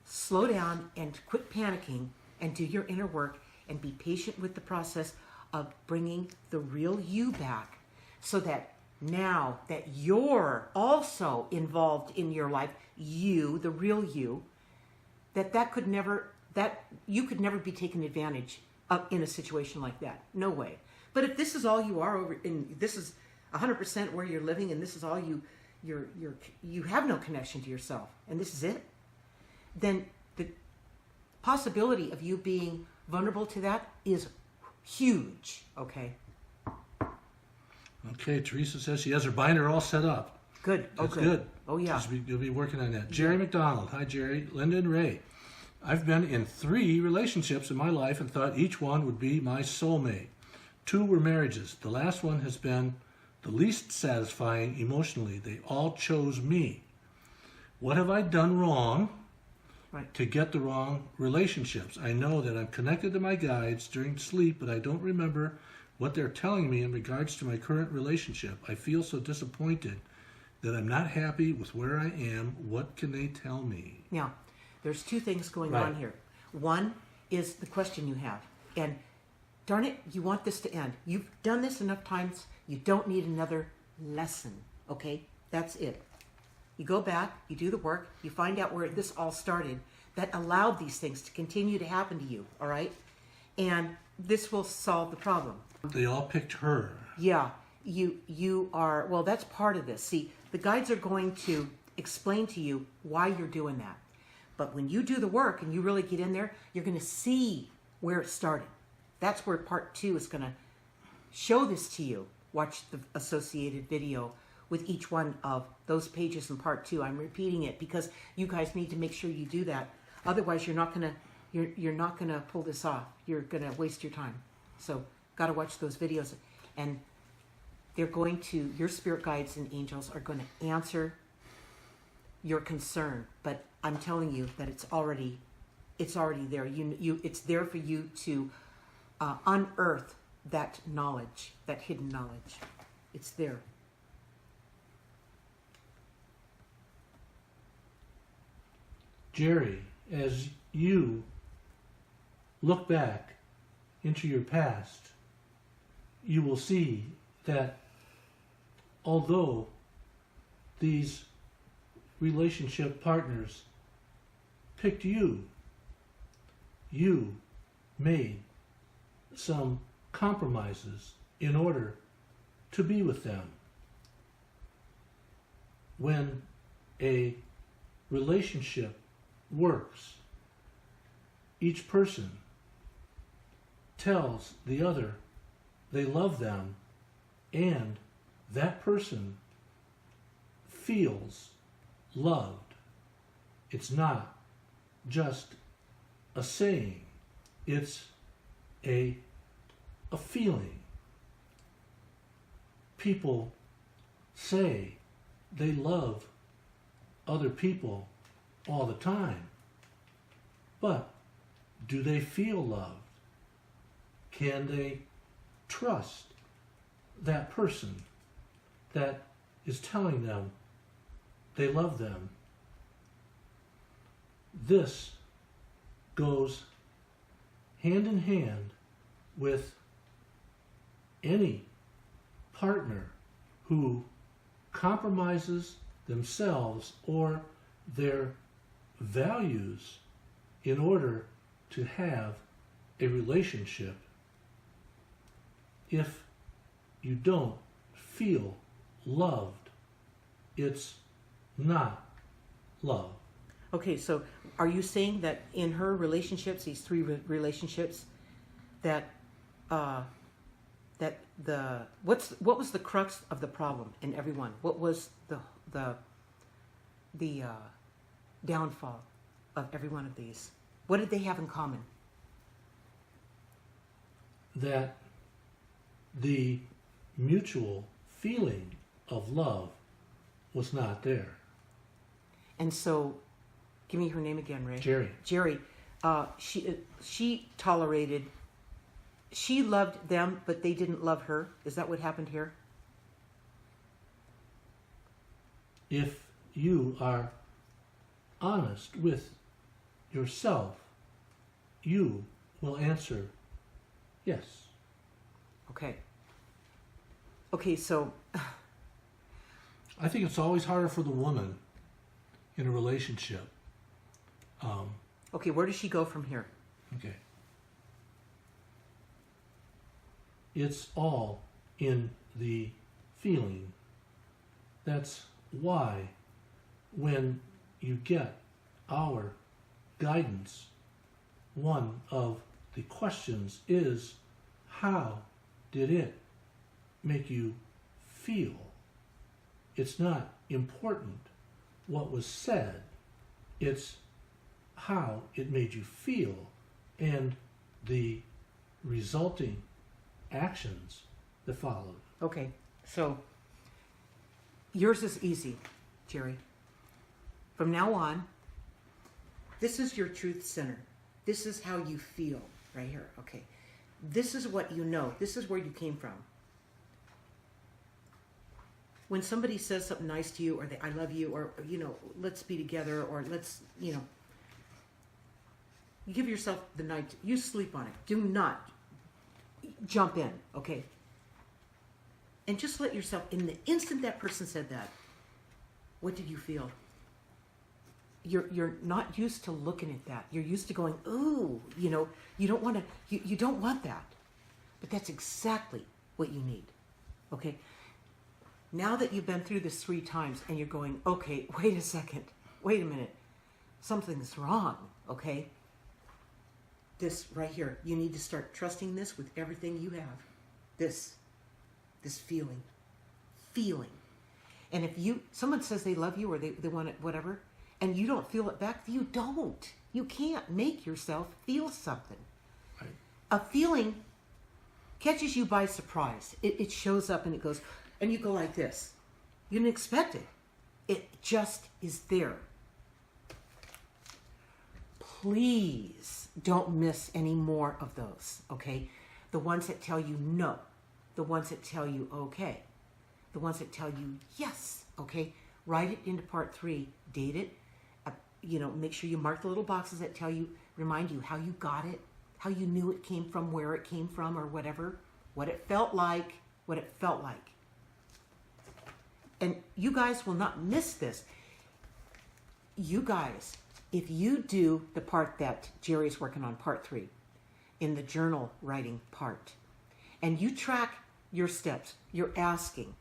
slow down and quit panicking and do your inner work and be patient with the process of bringing the real you back, so that now that you're also involved in your life, you, the real you, that you could never be taken advantage of in a situation like that. No way. But if this is all you are and this is 100% where you're living, and this is all you have no connection to yourself, and this is it, then the possibility of you being vulnerable to that is huge. Okay. Okay, Teresa says she has her binder all set up. Good. That's good. Oh, yeah. You'll be working on that. Jerry McDonald. Hi, Jerry. Linda and Ray. I've been in 3 relationships in my life and thought each one would be my soulmate. 2 were marriages. The last one has been the least satisfying emotionally. They all chose me. What have I done wrong to get the wrong relationships? I know that I'm connected to my guides during sleep, but I don't remember what they're telling me in regards to my current relationship. I feel so disappointed that I'm not happy with where I am. What can they tell me? Now, there's 2 things going on here. One is the question you have. And darn it, you want this to end. You've done this enough times. You don't need another lesson. Okay? That's it. You go back, you do the work, you find out where this all started that allowed these things to continue to happen to you. All right? And this will solve the problem. They all picked her. Yeah. You are, well, that's part of this. See, the guides are going to explain to you why you're doing that. But when you do the work and you really get in there, you're going to see where it started. That's where part 2 is going to show this to you. Watch the associated video with each one of those pages in part 2. I'm repeating it because you guys need to make sure you do that. Otherwise, you're not going to pull this off. You're going to waste your time. So, got to watch those videos, and your spirit guides and angels are going to answer your concern. But I'm telling you that it's already there. It's there for you to unearth that knowledge, that hidden knowledge. It's there. Jerry, as you look back into your past, you will see that although these relationship partners picked you. You made some compromises in order to be with them. When a relationship works, each person tells the other they love them, and that person feels loved. It's not just a saying, it's a feeling. People say they love other people all the time, but do they feel loved? Can they trust that person that is telling them they love them? This goes hand in hand with any partner who compromises themselves or their values in order to have a relationship. If you don't feel loved, it's not love. Okay, so are you saying that in her relationships, these three relationships, that what was the crux of the problem in every one? What was the downfall of every one of these? What did they have in common? That the mutual feeling of love was not there. And so, give me her name again, Ray. Jerry. Jerry. She tolerated. She loved them, but they didn't love her. Is that what happened here? If you are honest with yourself, you will answer yes. Okay, so I think it's always harder for the woman in a relationship. okay, where does she go from here? Okay. It's all in the feeling. That's why when you get our guidance, one of the questions is, how did it make you feel? It's not important what was said, it's how it made you feel and the resulting actions that followed. Okay, so yours is easy, Jerry. From now on, this is your truth center. This is how you feel right here. Okay, this is what you know. This is where you came from. When somebody says something nice to you, or I love you, or, let's be together, or let's, you give yourself the night, you sleep on it. Do not jump in, okay? And just let yourself, in the instant that person said that, what did you feel? You're not used to looking at that. You're used to going, ooh, you don't want to, you don't want that. But that's exactly what you need, okay? Now that you've been through this 3 times and you're going, okay, wait a second, wait a minute, something's wrong, okay? This right here, you need to start trusting this with everything you have. This feeling. And if someone says they love you or they want it, whatever, and you don't feel it back, you don't. You can't make yourself feel something. Right. A feeling catches you by surprise. It shows up and it goes, and you go like this. You didn't expect it. It just is there. Please don't miss any more of those, okay? The ones that tell you no. The ones that tell you okay. The ones that tell you yes, okay? Write it into part 3. Date it. Make sure you mark the little boxes that remind you how you got it, how you knew it came from, where it came from, or whatever. What it felt like. and you guys will not miss this. You guys, if you do the part that Jerry's working on, part 3, in the journal writing part, and you track your steps, your asking,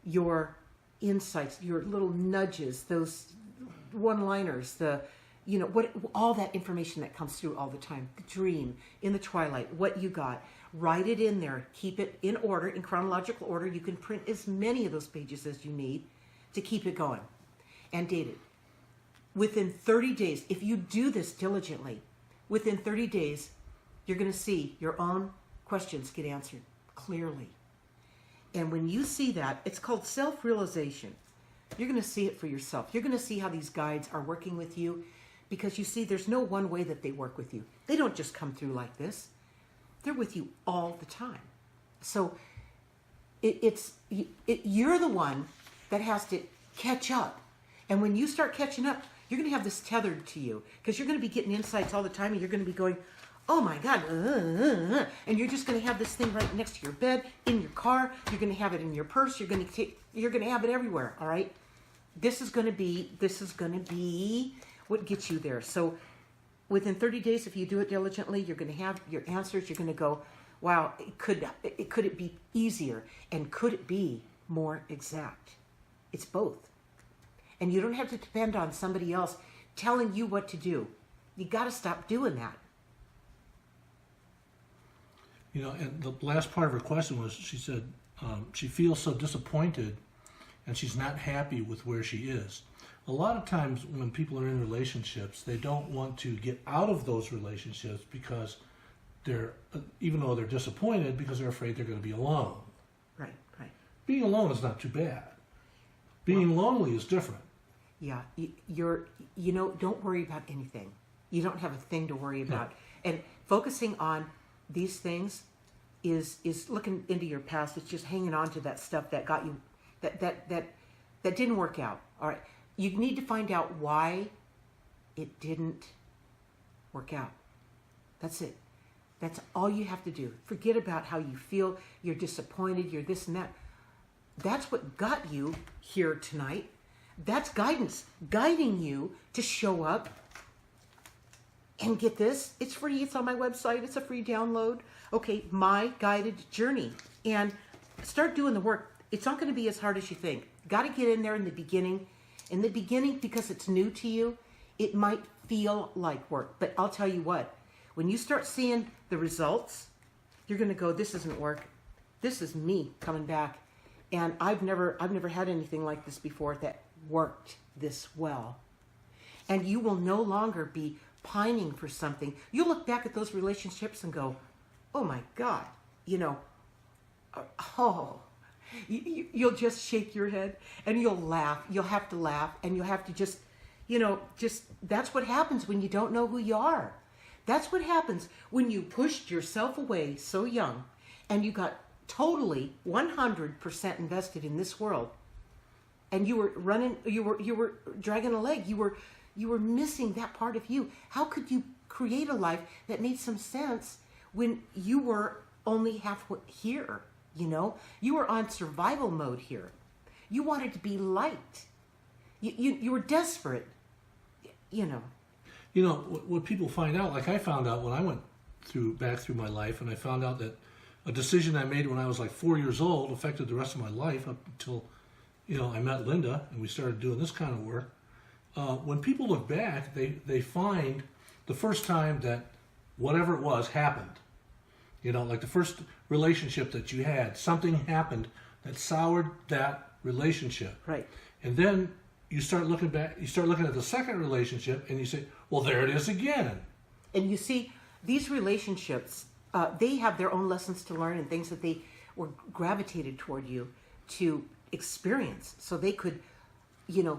your insights, your little nudges, those one-liners, all that information that comes through all the time, the dream, in the twilight, what you got, write it in there, keep it in order, in chronological order. You can print as many of those pages as you need to keep it going, and date it. Within 30 days, if you do this diligently, within 30 days, you're going to see your own questions get answered clearly. And when you see that, it's called self-realization. You're going to see it for yourself. You're going to see how these guides are working with you, because you see there's no one way that they work with you. They don't just come through like this. They're with you all the time. So you're the one that has to catch up. And when you start catching up, you're going to have this tethered to you, because you're going to be getting insights all the time, and you're going to be going, oh my God, and you're just going to have this thing right next to your bed, in your car. You're going to have it in your purse. You're going to have it everywhere. All right. This is going to be what gets you there. So within 30 days, if you do it diligently, you're going to have your answers. You're going to go, wow, could it be easier? And could it be more exact? It's both. And you don't have to depend on somebody else telling you what to do. You got to stop doing that. And the last part of her question was, she said she feels so disappointed and she's not happy with where she is. A lot of times when people are in relationships, they don't want to get out of those relationships because even though they're disappointed, because they're afraid they're going to be alone. Right. Being alone is not too bad. Being lonely is different. Yeah, don't worry about anything. You don't have a thing to worry about. No. And focusing on these things is looking into your past. It's just hanging on to that stuff that got you, that didn't work out. All right, you need to find out why it didn't work out. That's it. That's all you have to do. Forget about how you feel. You're disappointed. You're this and that. That's what got you here tonight. That's guidance, guiding you to show up. And get this, it's free. It's on my website. It's a free download. Okay, my guided journey. And start doing the work. It's not going to be as hard as you think. Got to get in there in the beginning. In the beginning, because it's new to you, it might feel like work. But I'll tell you what, when you start seeing the results, you're going to go, this isn't work. This is me coming back. And I've never had anything like this before that worked this well. And you will no longer be pining for something. You'll look back at those relationships and go, oh my God, you'll just shake your head and you'll laugh. You'll have to laugh, and you'll have to just that's what happens when you don't know who you are. That's what happens when you pushed yourself away so young and you got totally 100% invested in this world, and you were running, you were dragging a leg, you were missing that part of you. How could you create a life that made some sense when you were only halfway here? You were on survival mode here. You wanted to be liked. You were desperate. What people find out, like I found out when I went back through my life, and I found out that a decision I made when I was like 4 years old affected the rest of my life up until, I met Linda and we started doing this kind of work. When people look back, they find the first time that whatever it was happened. Like the first relationship that you had, something happened that soured that relationship. Right. And then you start looking back, you start looking at the second relationship and you say, well, there it is again. And you see, these relationships, they have their own lessons to learn and things that they were gravitated toward you to experience, so they could,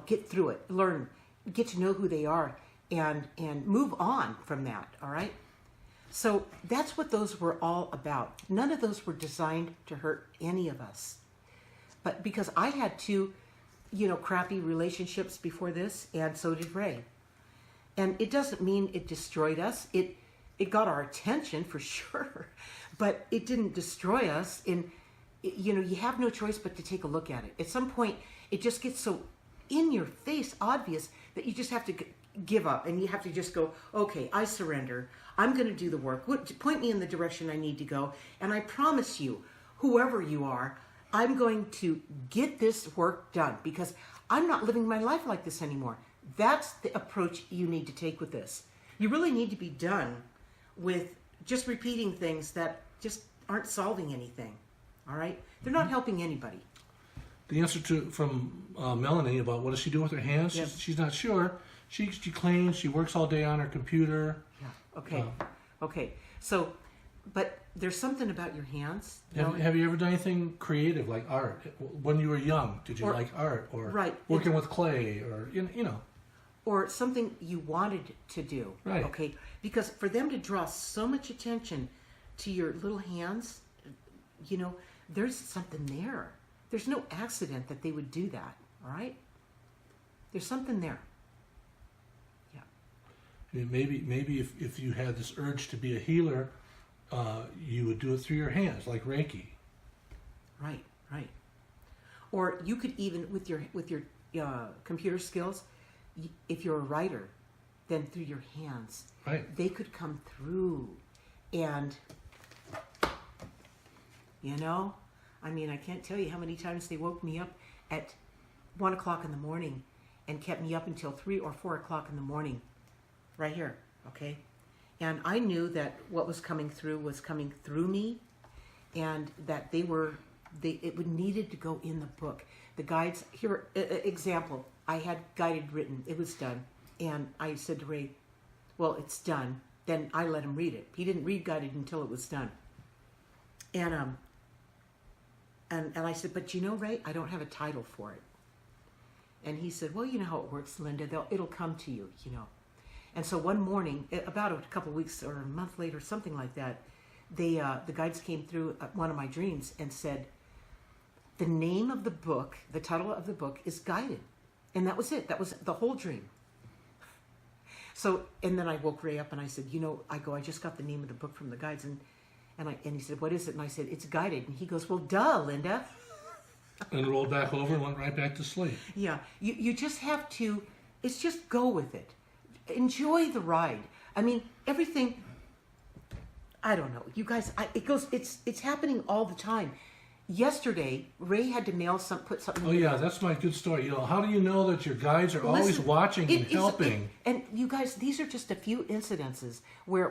get through it, learn, get to know who they are, and move on from that. All right. So that's what those were all about. None of those were designed to hurt any of us. But because I had two, crappy relationships before this, and so did Ray. And it doesn't mean it destroyed us. It got our attention for sure, but it didn't destroy us. you have no choice but to take a look at it. At some point, it just gets so in your face obvious that you just have to give up, and you have to just go, okay, I surrender. I'm going to do the work. Point me in the direction I need to go, and I promise you, whoever you are, I'm going to get this work done because I'm not living my life like this anymore. That's the approach you need to take with this. You really need to be done with just repeating things that just aren't solving anything. All right? They're not helping anybody. The answer from Melanie about what does she do with her hands, Yes. she's not sure. She cleans, she works all day on her computer. Yeah. Okay. Okay. So, but there's something about your hands. Have you ever done anything creative like art? When you were young, did you like art or working with clay or, or something you wanted to do. Right. Okay. Because for them to draw so much attention to your little hands, there's something there. There's no accident that they would do that. All right. There's something there. Yeah. I mean, maybe if you had this urge to be a healer, you would do it through your hands, like Reiki. Right. Right. Or you could even with your computer skills, if you're a writer, then through your hands, they could come through, and I mean, I can't tell you how many times they woke me up at 1 o'clock in the morning and kept me up until 3 or 4 o'clock in the morning, right here, okay? And I knew that what was coming through me, and that it needed to go in the book. The guides, here, example, I had guided written, it was done. And I said to Ray, well, it's done. Then I let him read it. He didn't read guided until it was done. And I said, but Ray, I don't have a title for it. And he said, well, you know how it works, Linda. It'll come to you, And so one morning, about a couple weeks or a month later, something like that, the guides came through one of my dreams and said, the name of the book, the title of the book is Guided. And that was it. That was the whole dream. So, and then I woke Ray up and I said, I just got the name of the book from the guides. And he said, what is it? And I said, it's Guided. And he goes, well, duh, Linda. And rolled back over and went right back to sleep. Yeah. You just have to, it's just go with it. Enjoy the ride. I mean, everything, I don't know. You guys, it's happening all the time. Yesterday, Ray had to put something. Oh yeah, that's my good story. How do you know that your guides are always watching and helping? And you guys, these are just a few incidences where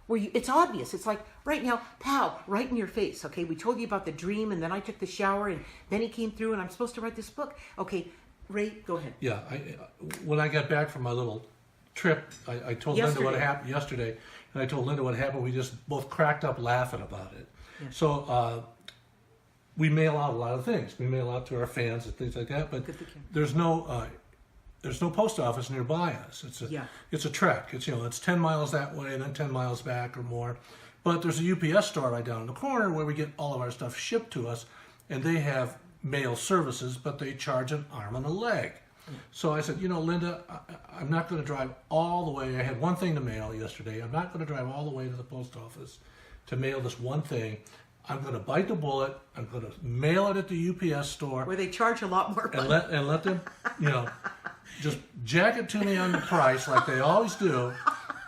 it's obvious. It's like right now, pow, right in your face. Okay, we told you about the dream, and then I took the shower, and then he came through, and I'm supposed to write this book. Okay, Ray, go ahead. Yeah, when I got back from my little trip, I told Linda what happened yesterday, and I told Linda what happened. We just both cracked up laughing about it. Yeah. So. We mail out a lot of things. We mail out to our fans and things like that, but there's no post office nearby us. It's a trek. It's 10 miles that way and then 10 miles back or more. But there's a UPS store right down in the corner where we get all of our stuff shipped to us, and they have mail services, but they charge an arm and a leg. So I said, Linda, I'm not going to drive all the way. I had one thing to mail yesterday. I'm not going to drive all the way to the post office to mail this one thing. I'm going to bite the bullet. I'm going to mail it at the UPS store. Where they charge a lot more money. And let them, just jack it to me on the price like they always do.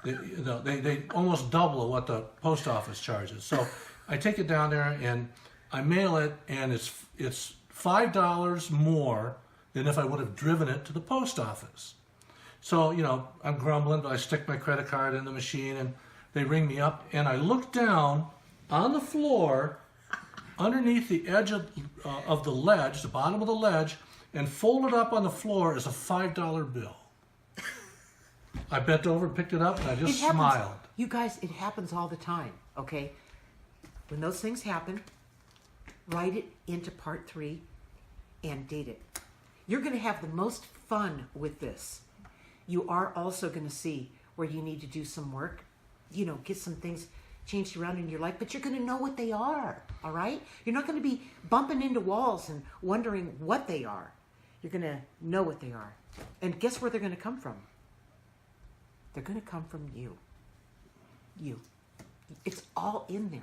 They almost double what the post office charges. So I take it down there and I mail it, and it's $5 more than if I would have driven it to the post office. So, I'm grumbling, but I stick my credit card in the machine, and they ring me up, and I look down on the floor, underneath the edge of the ledge, the bottom of the ledge, and folded up on the floor is a $5 bill. I bent over and picked it up, and I just smiled. You guys, it happens all the time, okay? When those things happen, write it into part 3 and date it. You're going to have the most fun with this. You are also going to see where you need to do some work, get some things changed around in your life, but you're going to know what they are, all right? You're not going to be bumping into walls and wondering what they are. You're going to know what they are. And guess where they're going to come from? They're going to come from you. You. It's all in there.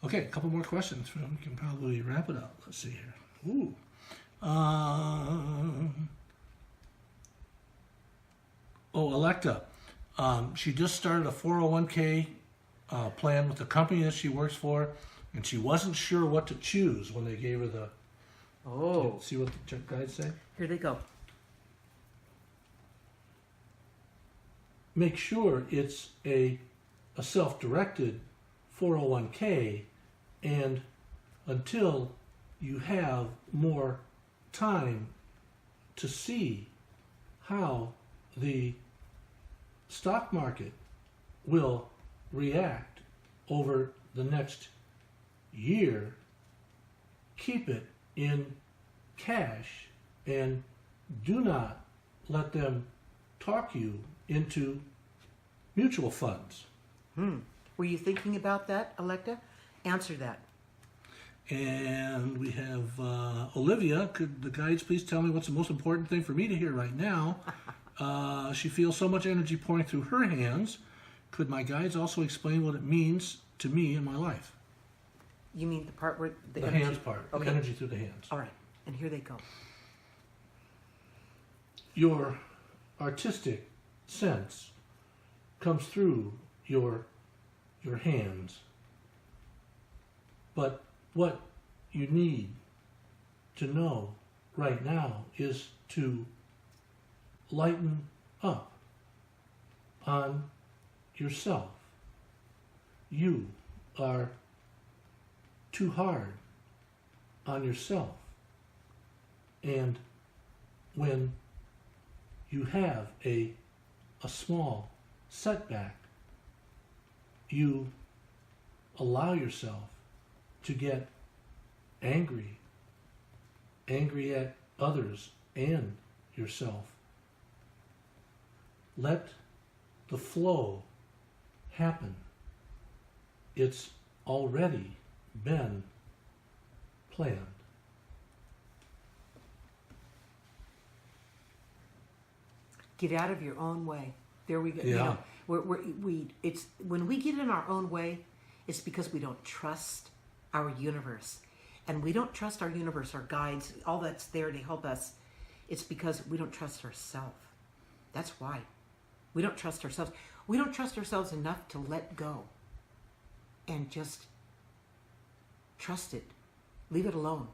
Okay, a couple more questions. We can probably wrap it up. Let's see here. Ooh. Electa. She just started a 401k plan with the company that she works for, and she wasn't sure what to choose when they gave her the... Oh. See what the guides say? Here they go. Make sure it's a self-directed 401k, and until you have more time to see how the stock market will react over the next year, keep it in cash and do not let them talk you into mutual funds. Were you thinking about that, Electa? Answer that. And we have Olivia. Could the guides please tell me what's the most important thing for me to hear right now? She feels so much energy pouring through her hands. Could my guides also explain what it means to me in my life? You mean the part where The energy... hands part. Okay. The energy through the hands. All right, and here they go. Your artistic sense comes through your hands. But what you need to know right now is to lighten up on yourself. You are too hard on yourself. And when you have a small setback, you allow yourself to get angry at others and yourself. Let the flow happen. It's already been planned. Get out of your own way. There we go. Yeah. You know, it's when we get in our own way, it's because we don't trust our universe. And we don't trust our universe, our guides, all that's there to help us. It's because we don't trust ourselves. That's why. We don't trust ourselves. We don't trust ourselves enough to let go and just trust it. Leave it alone.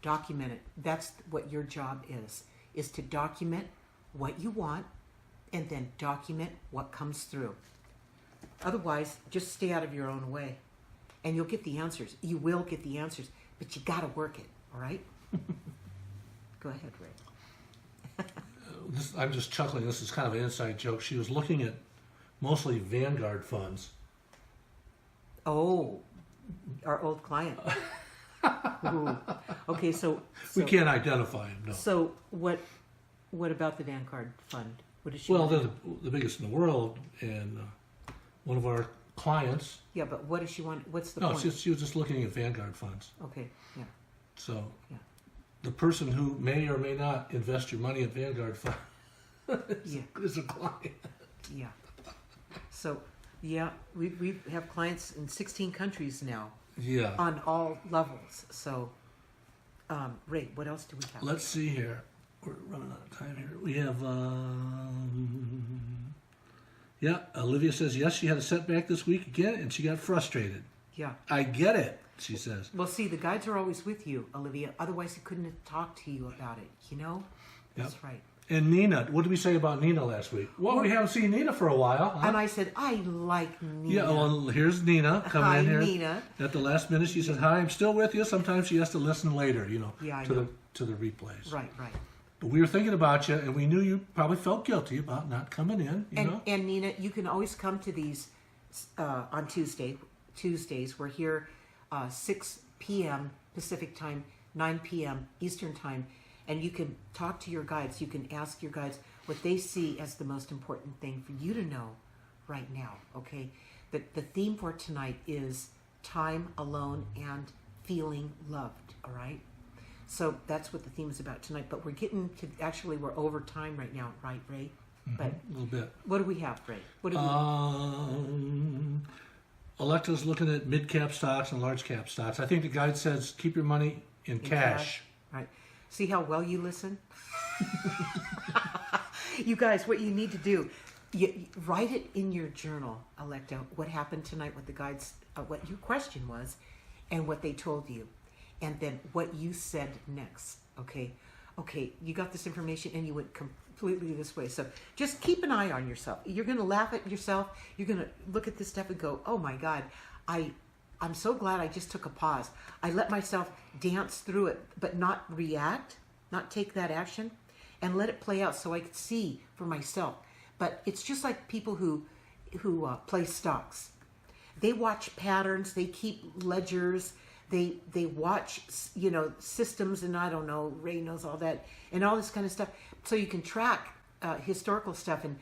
Document it. That's what your job is to document what you want and then document what comes through. Otherwise, just stay out of your own way and you'll get the answers. You will get the answers, but you got to work it, all right? Go ahead, Ray. I'm just chuckling. This is kind of an inside joke. She was looking at mostly Vanguard funds. Oh, our old client. Ooh. Okay, so We can't identify him, no. So what about the Vanguard fund? What does she Well, want? they're the biggest in the world, and one of our clients... Yeah, but what does she want? What's the No, point? she was just looking at Vanguard funds. Okay, yeah. So Yeah. the person who may or may not invest your money at Vanguard fund Yeah. is a client. Yeah. So, yeah, we have clients in 16 countries now Yeah. on all levels. So, Ray, what else do we have? Let's see here. We're running out of time here. We have, Olivia says, yes, she had a setback this week again, and she got frustrated. Yeah. I get it, she says. Well, see, the guides are always with you, Olivia. Otherwise, he couldn't have talked to you about it, you know? That's Yep. right. And Nina, what did we say about Nina last week? Well, we haven't seen Nina for a while. Huh? And I said, I like Nina. Yeah, well, here's Nina coming Hi, in here. Nina. At the last minute, she said, hi, I'm still with you. Sometimes she has to listen later, Yeah, I to know. the replays. Right. But we were thinking about you, and we knew you probably felt guilty about not coming in, you know? And Nina, you can always come to these on Tuesdays. We're here 6 p.m. Pacific time, 9 p.m. Eastern time. And you can talk to your guides. You can ask your guides what they see as the most important thing for you to know right now, okay? The theme for tonight is time alone and feeling loved, all right? So that's what the theme is about tonight. But we're getting to, actually, we're over time right now, right, Ray? But A little bit. what do we have, Ray? What do we Electa's looking at mid-cap stocks and large-cap stocks. I think the guide says keep your money in cash. Right. See how well you listen? You guys, what you need to do, you write it in your journal, Electa, what happened tonight, what the guides, what your question was, and what they told you. And then what you said next, okay? Okay, you got this information and you went completely this way. So just keep an eye on yourself. You're going to laugh at yourself. You're going to look at this stuff and go, oh my God, I'm so glad I just took a pause. I let myself dance through it, but not react, not take that action, and let it play out so I could see for myself. But it's just like people who play stocks. They watch patterns. They keep ledgers. They watch, systems, and I don't know, Ray knows all that, and all this kind of stuff. So you can track historical stuff and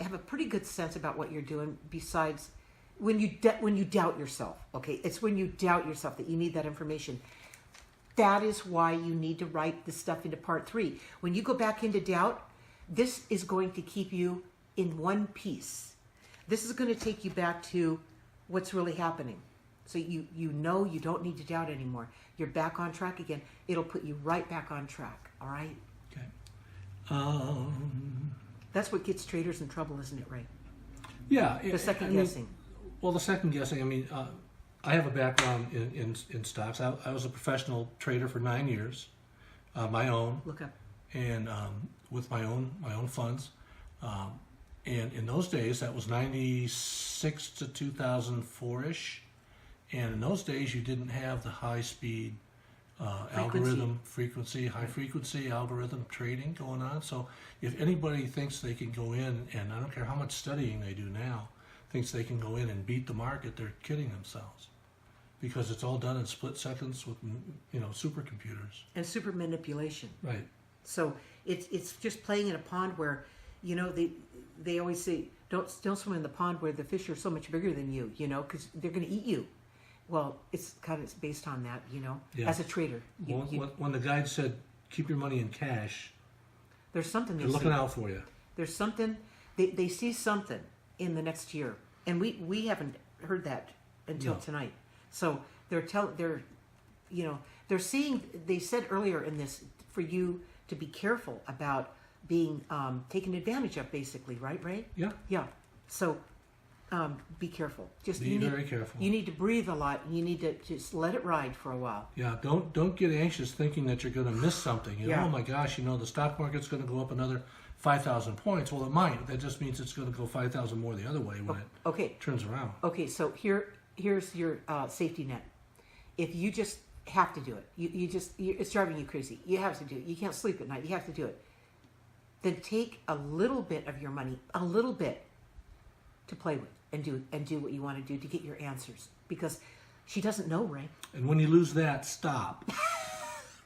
have a pretty good sense about what you're doing. Besides, when you doubt yourself, okay, it's when you doubt yourself that you need that information. That is why you need to write this stuff into part 3. When you go back into doubt, this is going to keep you in one piece. This is going to take you back to what's really happening. So you know you don't need to doubt anymore. You're back on track again. It'll put you right back on track. All right? Okay. That's what gets traders in trouble, isn't it, Ray? Yeah. The second guessing. Well, the second guessing, I have a background in stocks. I was a professional trader for 9 years, my own. Look up. And with my own funds. And in those days, that was 96 to 2004-ish. And in those days, you didn't have the high-speed algorithm frequency, high-frequency algorithm trading going on. So if anybody thinks they can go in, and I don't care how much studying they do now, thinks they can go in and beat the market, they're kidding themselves. Because it's all done in split seconds with, supercomputers. And super manipulation. Right. So it's just playing in a pond where, they always say, don't swim in the pond where the fish are so much bigger than you, because they're going to eat you. Well, it's kind of based on that, Yeah. as a trader. When the guide said, keep your money in cash, there's something they're looking out for you. There's something, they see something in the next year. And we haven't heard that until tonight. So they're seeing, they said earlier in this, for you to be careful about being taken advantage of, basically, right, Ray? Yeah. Yeah. So be careful. Be very careful. You need to breathe a lot, and you need to just let it ride for a while. Yeah. Don't get anxious thinking that you're going to miss something. Oh my gosh, the stock market's going to go up another 5,000 points. Well, it might. That just means it's going to go 5,000 more the other way when it turns around. Okay. So here's your safety net. If you just have to do it, it's driving you crazy. You have to do it. You can't sleep at night. You have to do it. Then take a little bit of your money, a little bit, to play with and do what you want to do to get your answers. Because she doesn't know, Ray. And when you lose that, stop.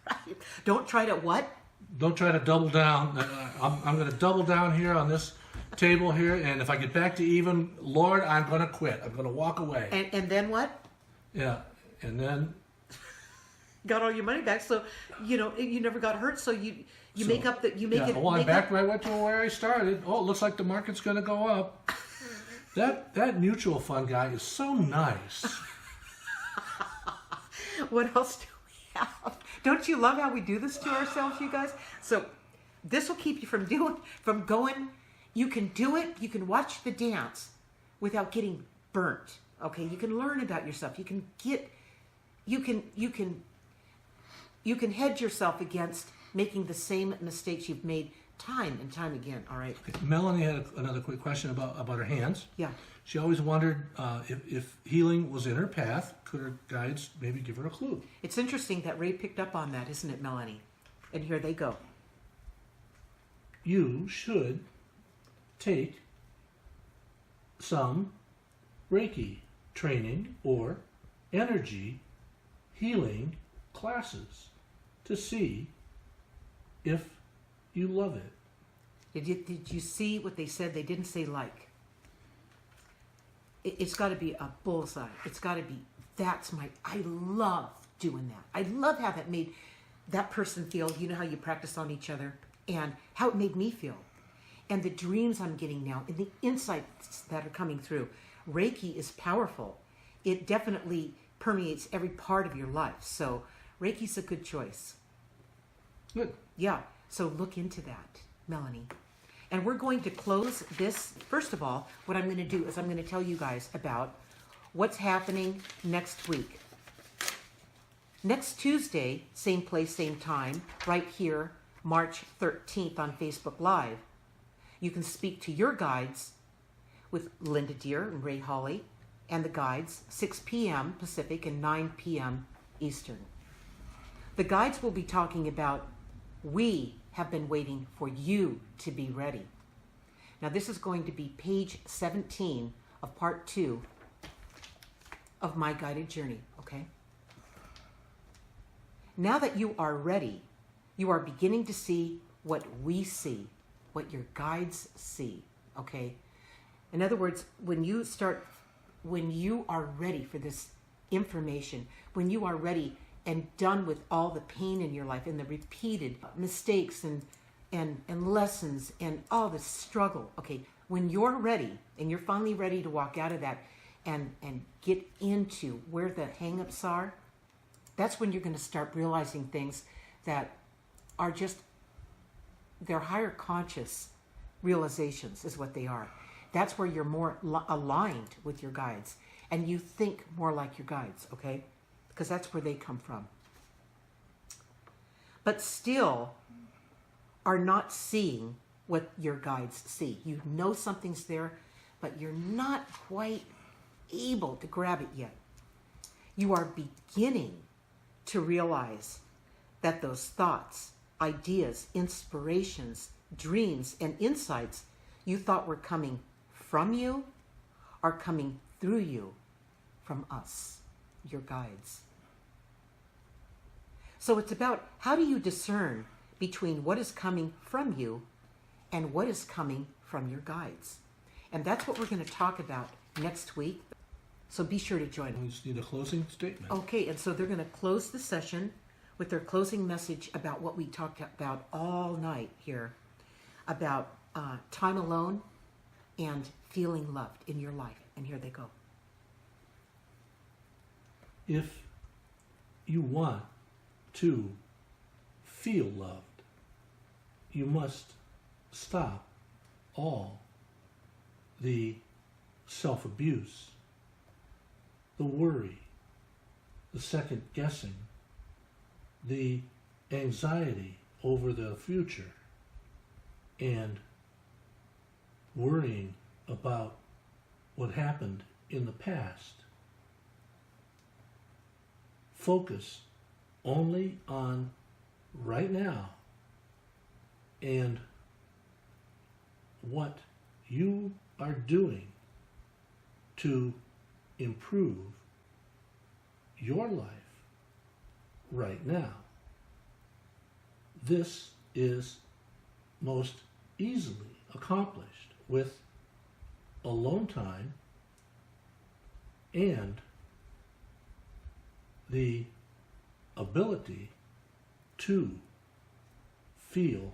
Right. Don't try to what? Don't try to double down. I'm going to double down here on this table here, and if I get back to even, Lord, I'm going to quit. I'm going to walk away. And then what? Yeah, and then got all your money back. So you never got hurt. So you make up that you make it. Oh, I'm back right to where I started. Oh, it looks like the market's going to go up. That mutual fund guy is so nice. What else do we have? Don't you love how we do this to ourselves, you guys? So this will keep you from going. You can do it. You can watch the dance without getting burnt. Okay, you can learn about yourself. You can hedge yourself against making the same mistakes you've made time and time again. All right. Okay. Melanie had another quick question about her hands. Yeah. She always wondered if healing was in her path. Could her guides maybe give her a clue? It's interesting that Ray picked up on that, isn't it, Melanie? And here they go. You should take some Reiki training or energy healing classes to see if you love it. Did you see what they said? They didn't say like. It's got to be a bullseye. It's got to be, I love doing that. I love how that made that person feel. You know how you practice on each other and how it made me feel. And the dreams I'm getting now and the insights that are coming through. Reiki is powerful. it definitely permeates every part of your life. So Reiki's a good choice. Good. Yeah. So look into that, Melanie. And we're going to close this. First of all, what I'm going to do is I'm going to tell you guys about what's happening next week. Next Tuesday, same place, same time, right here, March 13th on Facebook Live. You can speak to your guides with Linda Deir and Ray Hawley and the guides, 6 p.m. Pacific and 9 p.m. Eastern. The guides will be talking about we have been waiting for you to be ready. Now this is going to be page 17 of part 2 of my guided journey, okay? Now that you are ready, you are beginning to see what we see, what your guides see, okay? In other words, when you are ready for this information, when you are ready and done with all the pain in your life and the repeated mistakes and lessons and all the struggle, okay, when you're ready and you're finally ready to walk out of that and get into where the hang-ups are, that's when you're going to start realizing things that are just, they're higher conscious realizations is what they are. That's where you're more aligned with your guides and you think more like your guides, okay? Because that's where they come from. But still are not seeing what your guides see. You know something's there, but you're not quite able to grab it yet. You are beginning to realize that those thoughts, ideas, inspirations, dreams, and insights you thought were coming from you are coming through you from us, your guides. So it's about how do you discern between what is coming from you and what is coming from your guides. And that's what we're going to talk about next week. So be sure to join us. We just need a closing statement. Okay, and so they're going to close the session with their closing message about what we talked about all night here, about time alone and feeling loved in your life. And here they go. If you want to feel loved, you must stop all the self-abuse, the worry, the second guessing, the anxiety over the future, and worrying about what happened in the past. Focus only on right now and what you are doing to improve your life right now. This is most easily accomplished with alone time and the ability to feel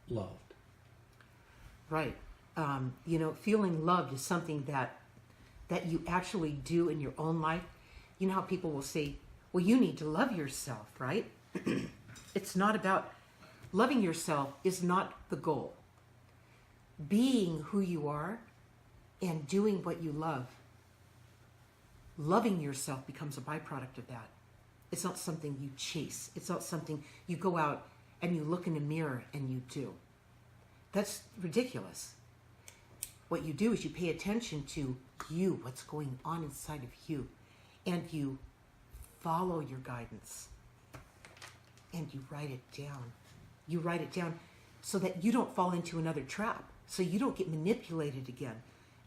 loved. Right. Feeling loved is something that you actually do in your own life. You know how people will say, well, you need to love yourself, right? It's not about, loving yourself is not the goal. Being who you are and doing what you love, loving yourself becomes a byproduct of that. It's not something you chase. It's not something you go out and you look in a mirror and you do. That's ridiculous. What you do is you pay attention to you, what's going on inside of you, and you follow your guidance and you write it down. You write it down so that you don't fall into another trap, so you don't get manipulated again,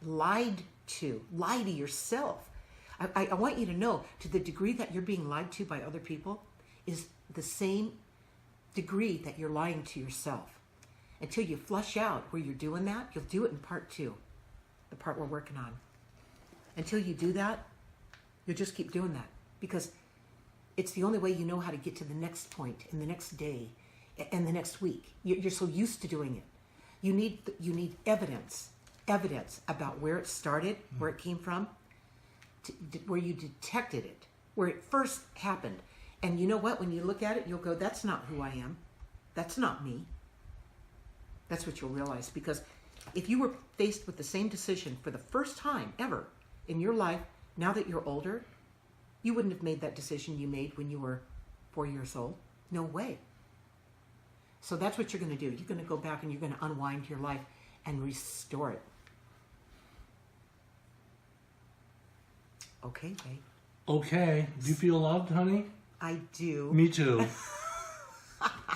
lied to. Lie to yourself. I want you to know, to the degree that you're being lied to by other people is the same degree that you're lying to yourself. Until you flush out where you're doing that, you'll do it in part 2, the part we're working on. Until you do that, you'll just keep doing that because it's the only way you know how to get to the next point in the next day and the next week. You're so used to doing it. You need evidence about where it started, where it came from. where you detected it, where it first happened. And you know what? When you look at it, you'll go, that's not who I am. That's not me. That's what you'll realize. Because if you were faced with the same decision for the first time ever in your life, now that you're older, you wouldn't have made that decision you made when you were 4 years old. No way. So that's what you're going to do. You're going to go back and you're going to unwind your life and restore it. Okay, Ray. Okay. Do you feel loved, honey? I do. Me too.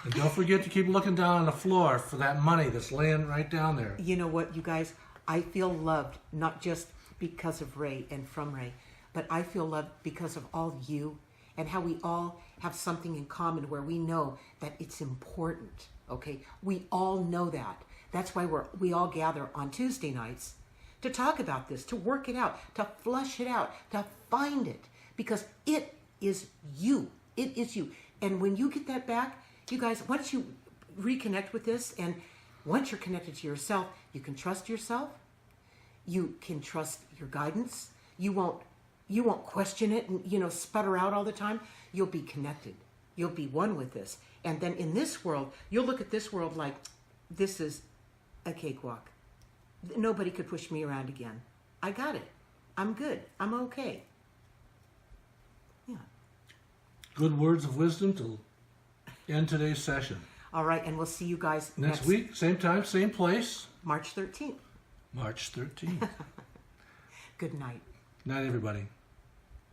And don't forget to keep looking down on the floor for that money that's laying right down there. You know what, you guys? I feel loved, not just because of Ray and from Ray, but I feel loved because of all you and how we all have something in common where we know that it's important, okay? We all know that. That's why we all gather on Tuesday nights to talk about this, to work it out, to flush it out, to find it, because it is you. It is you. And when you get that back, you guys, once you reconnect with this, and once you're connected to yourself, you can trust yourself. You can trust your guidance. You won't question it and, sputter out all the time. You'll be connected. You'll be one with this. And then in this world, you'll look at this world like, this is a cakewalk. Nobody could push me around again. I got it. I'm good. I'm okay. Yeah. Good words of wisdom to end today's session. All right, and we'll see you guys next week, same time, same place. March 13th. March 13th. Good night. Night, everybody.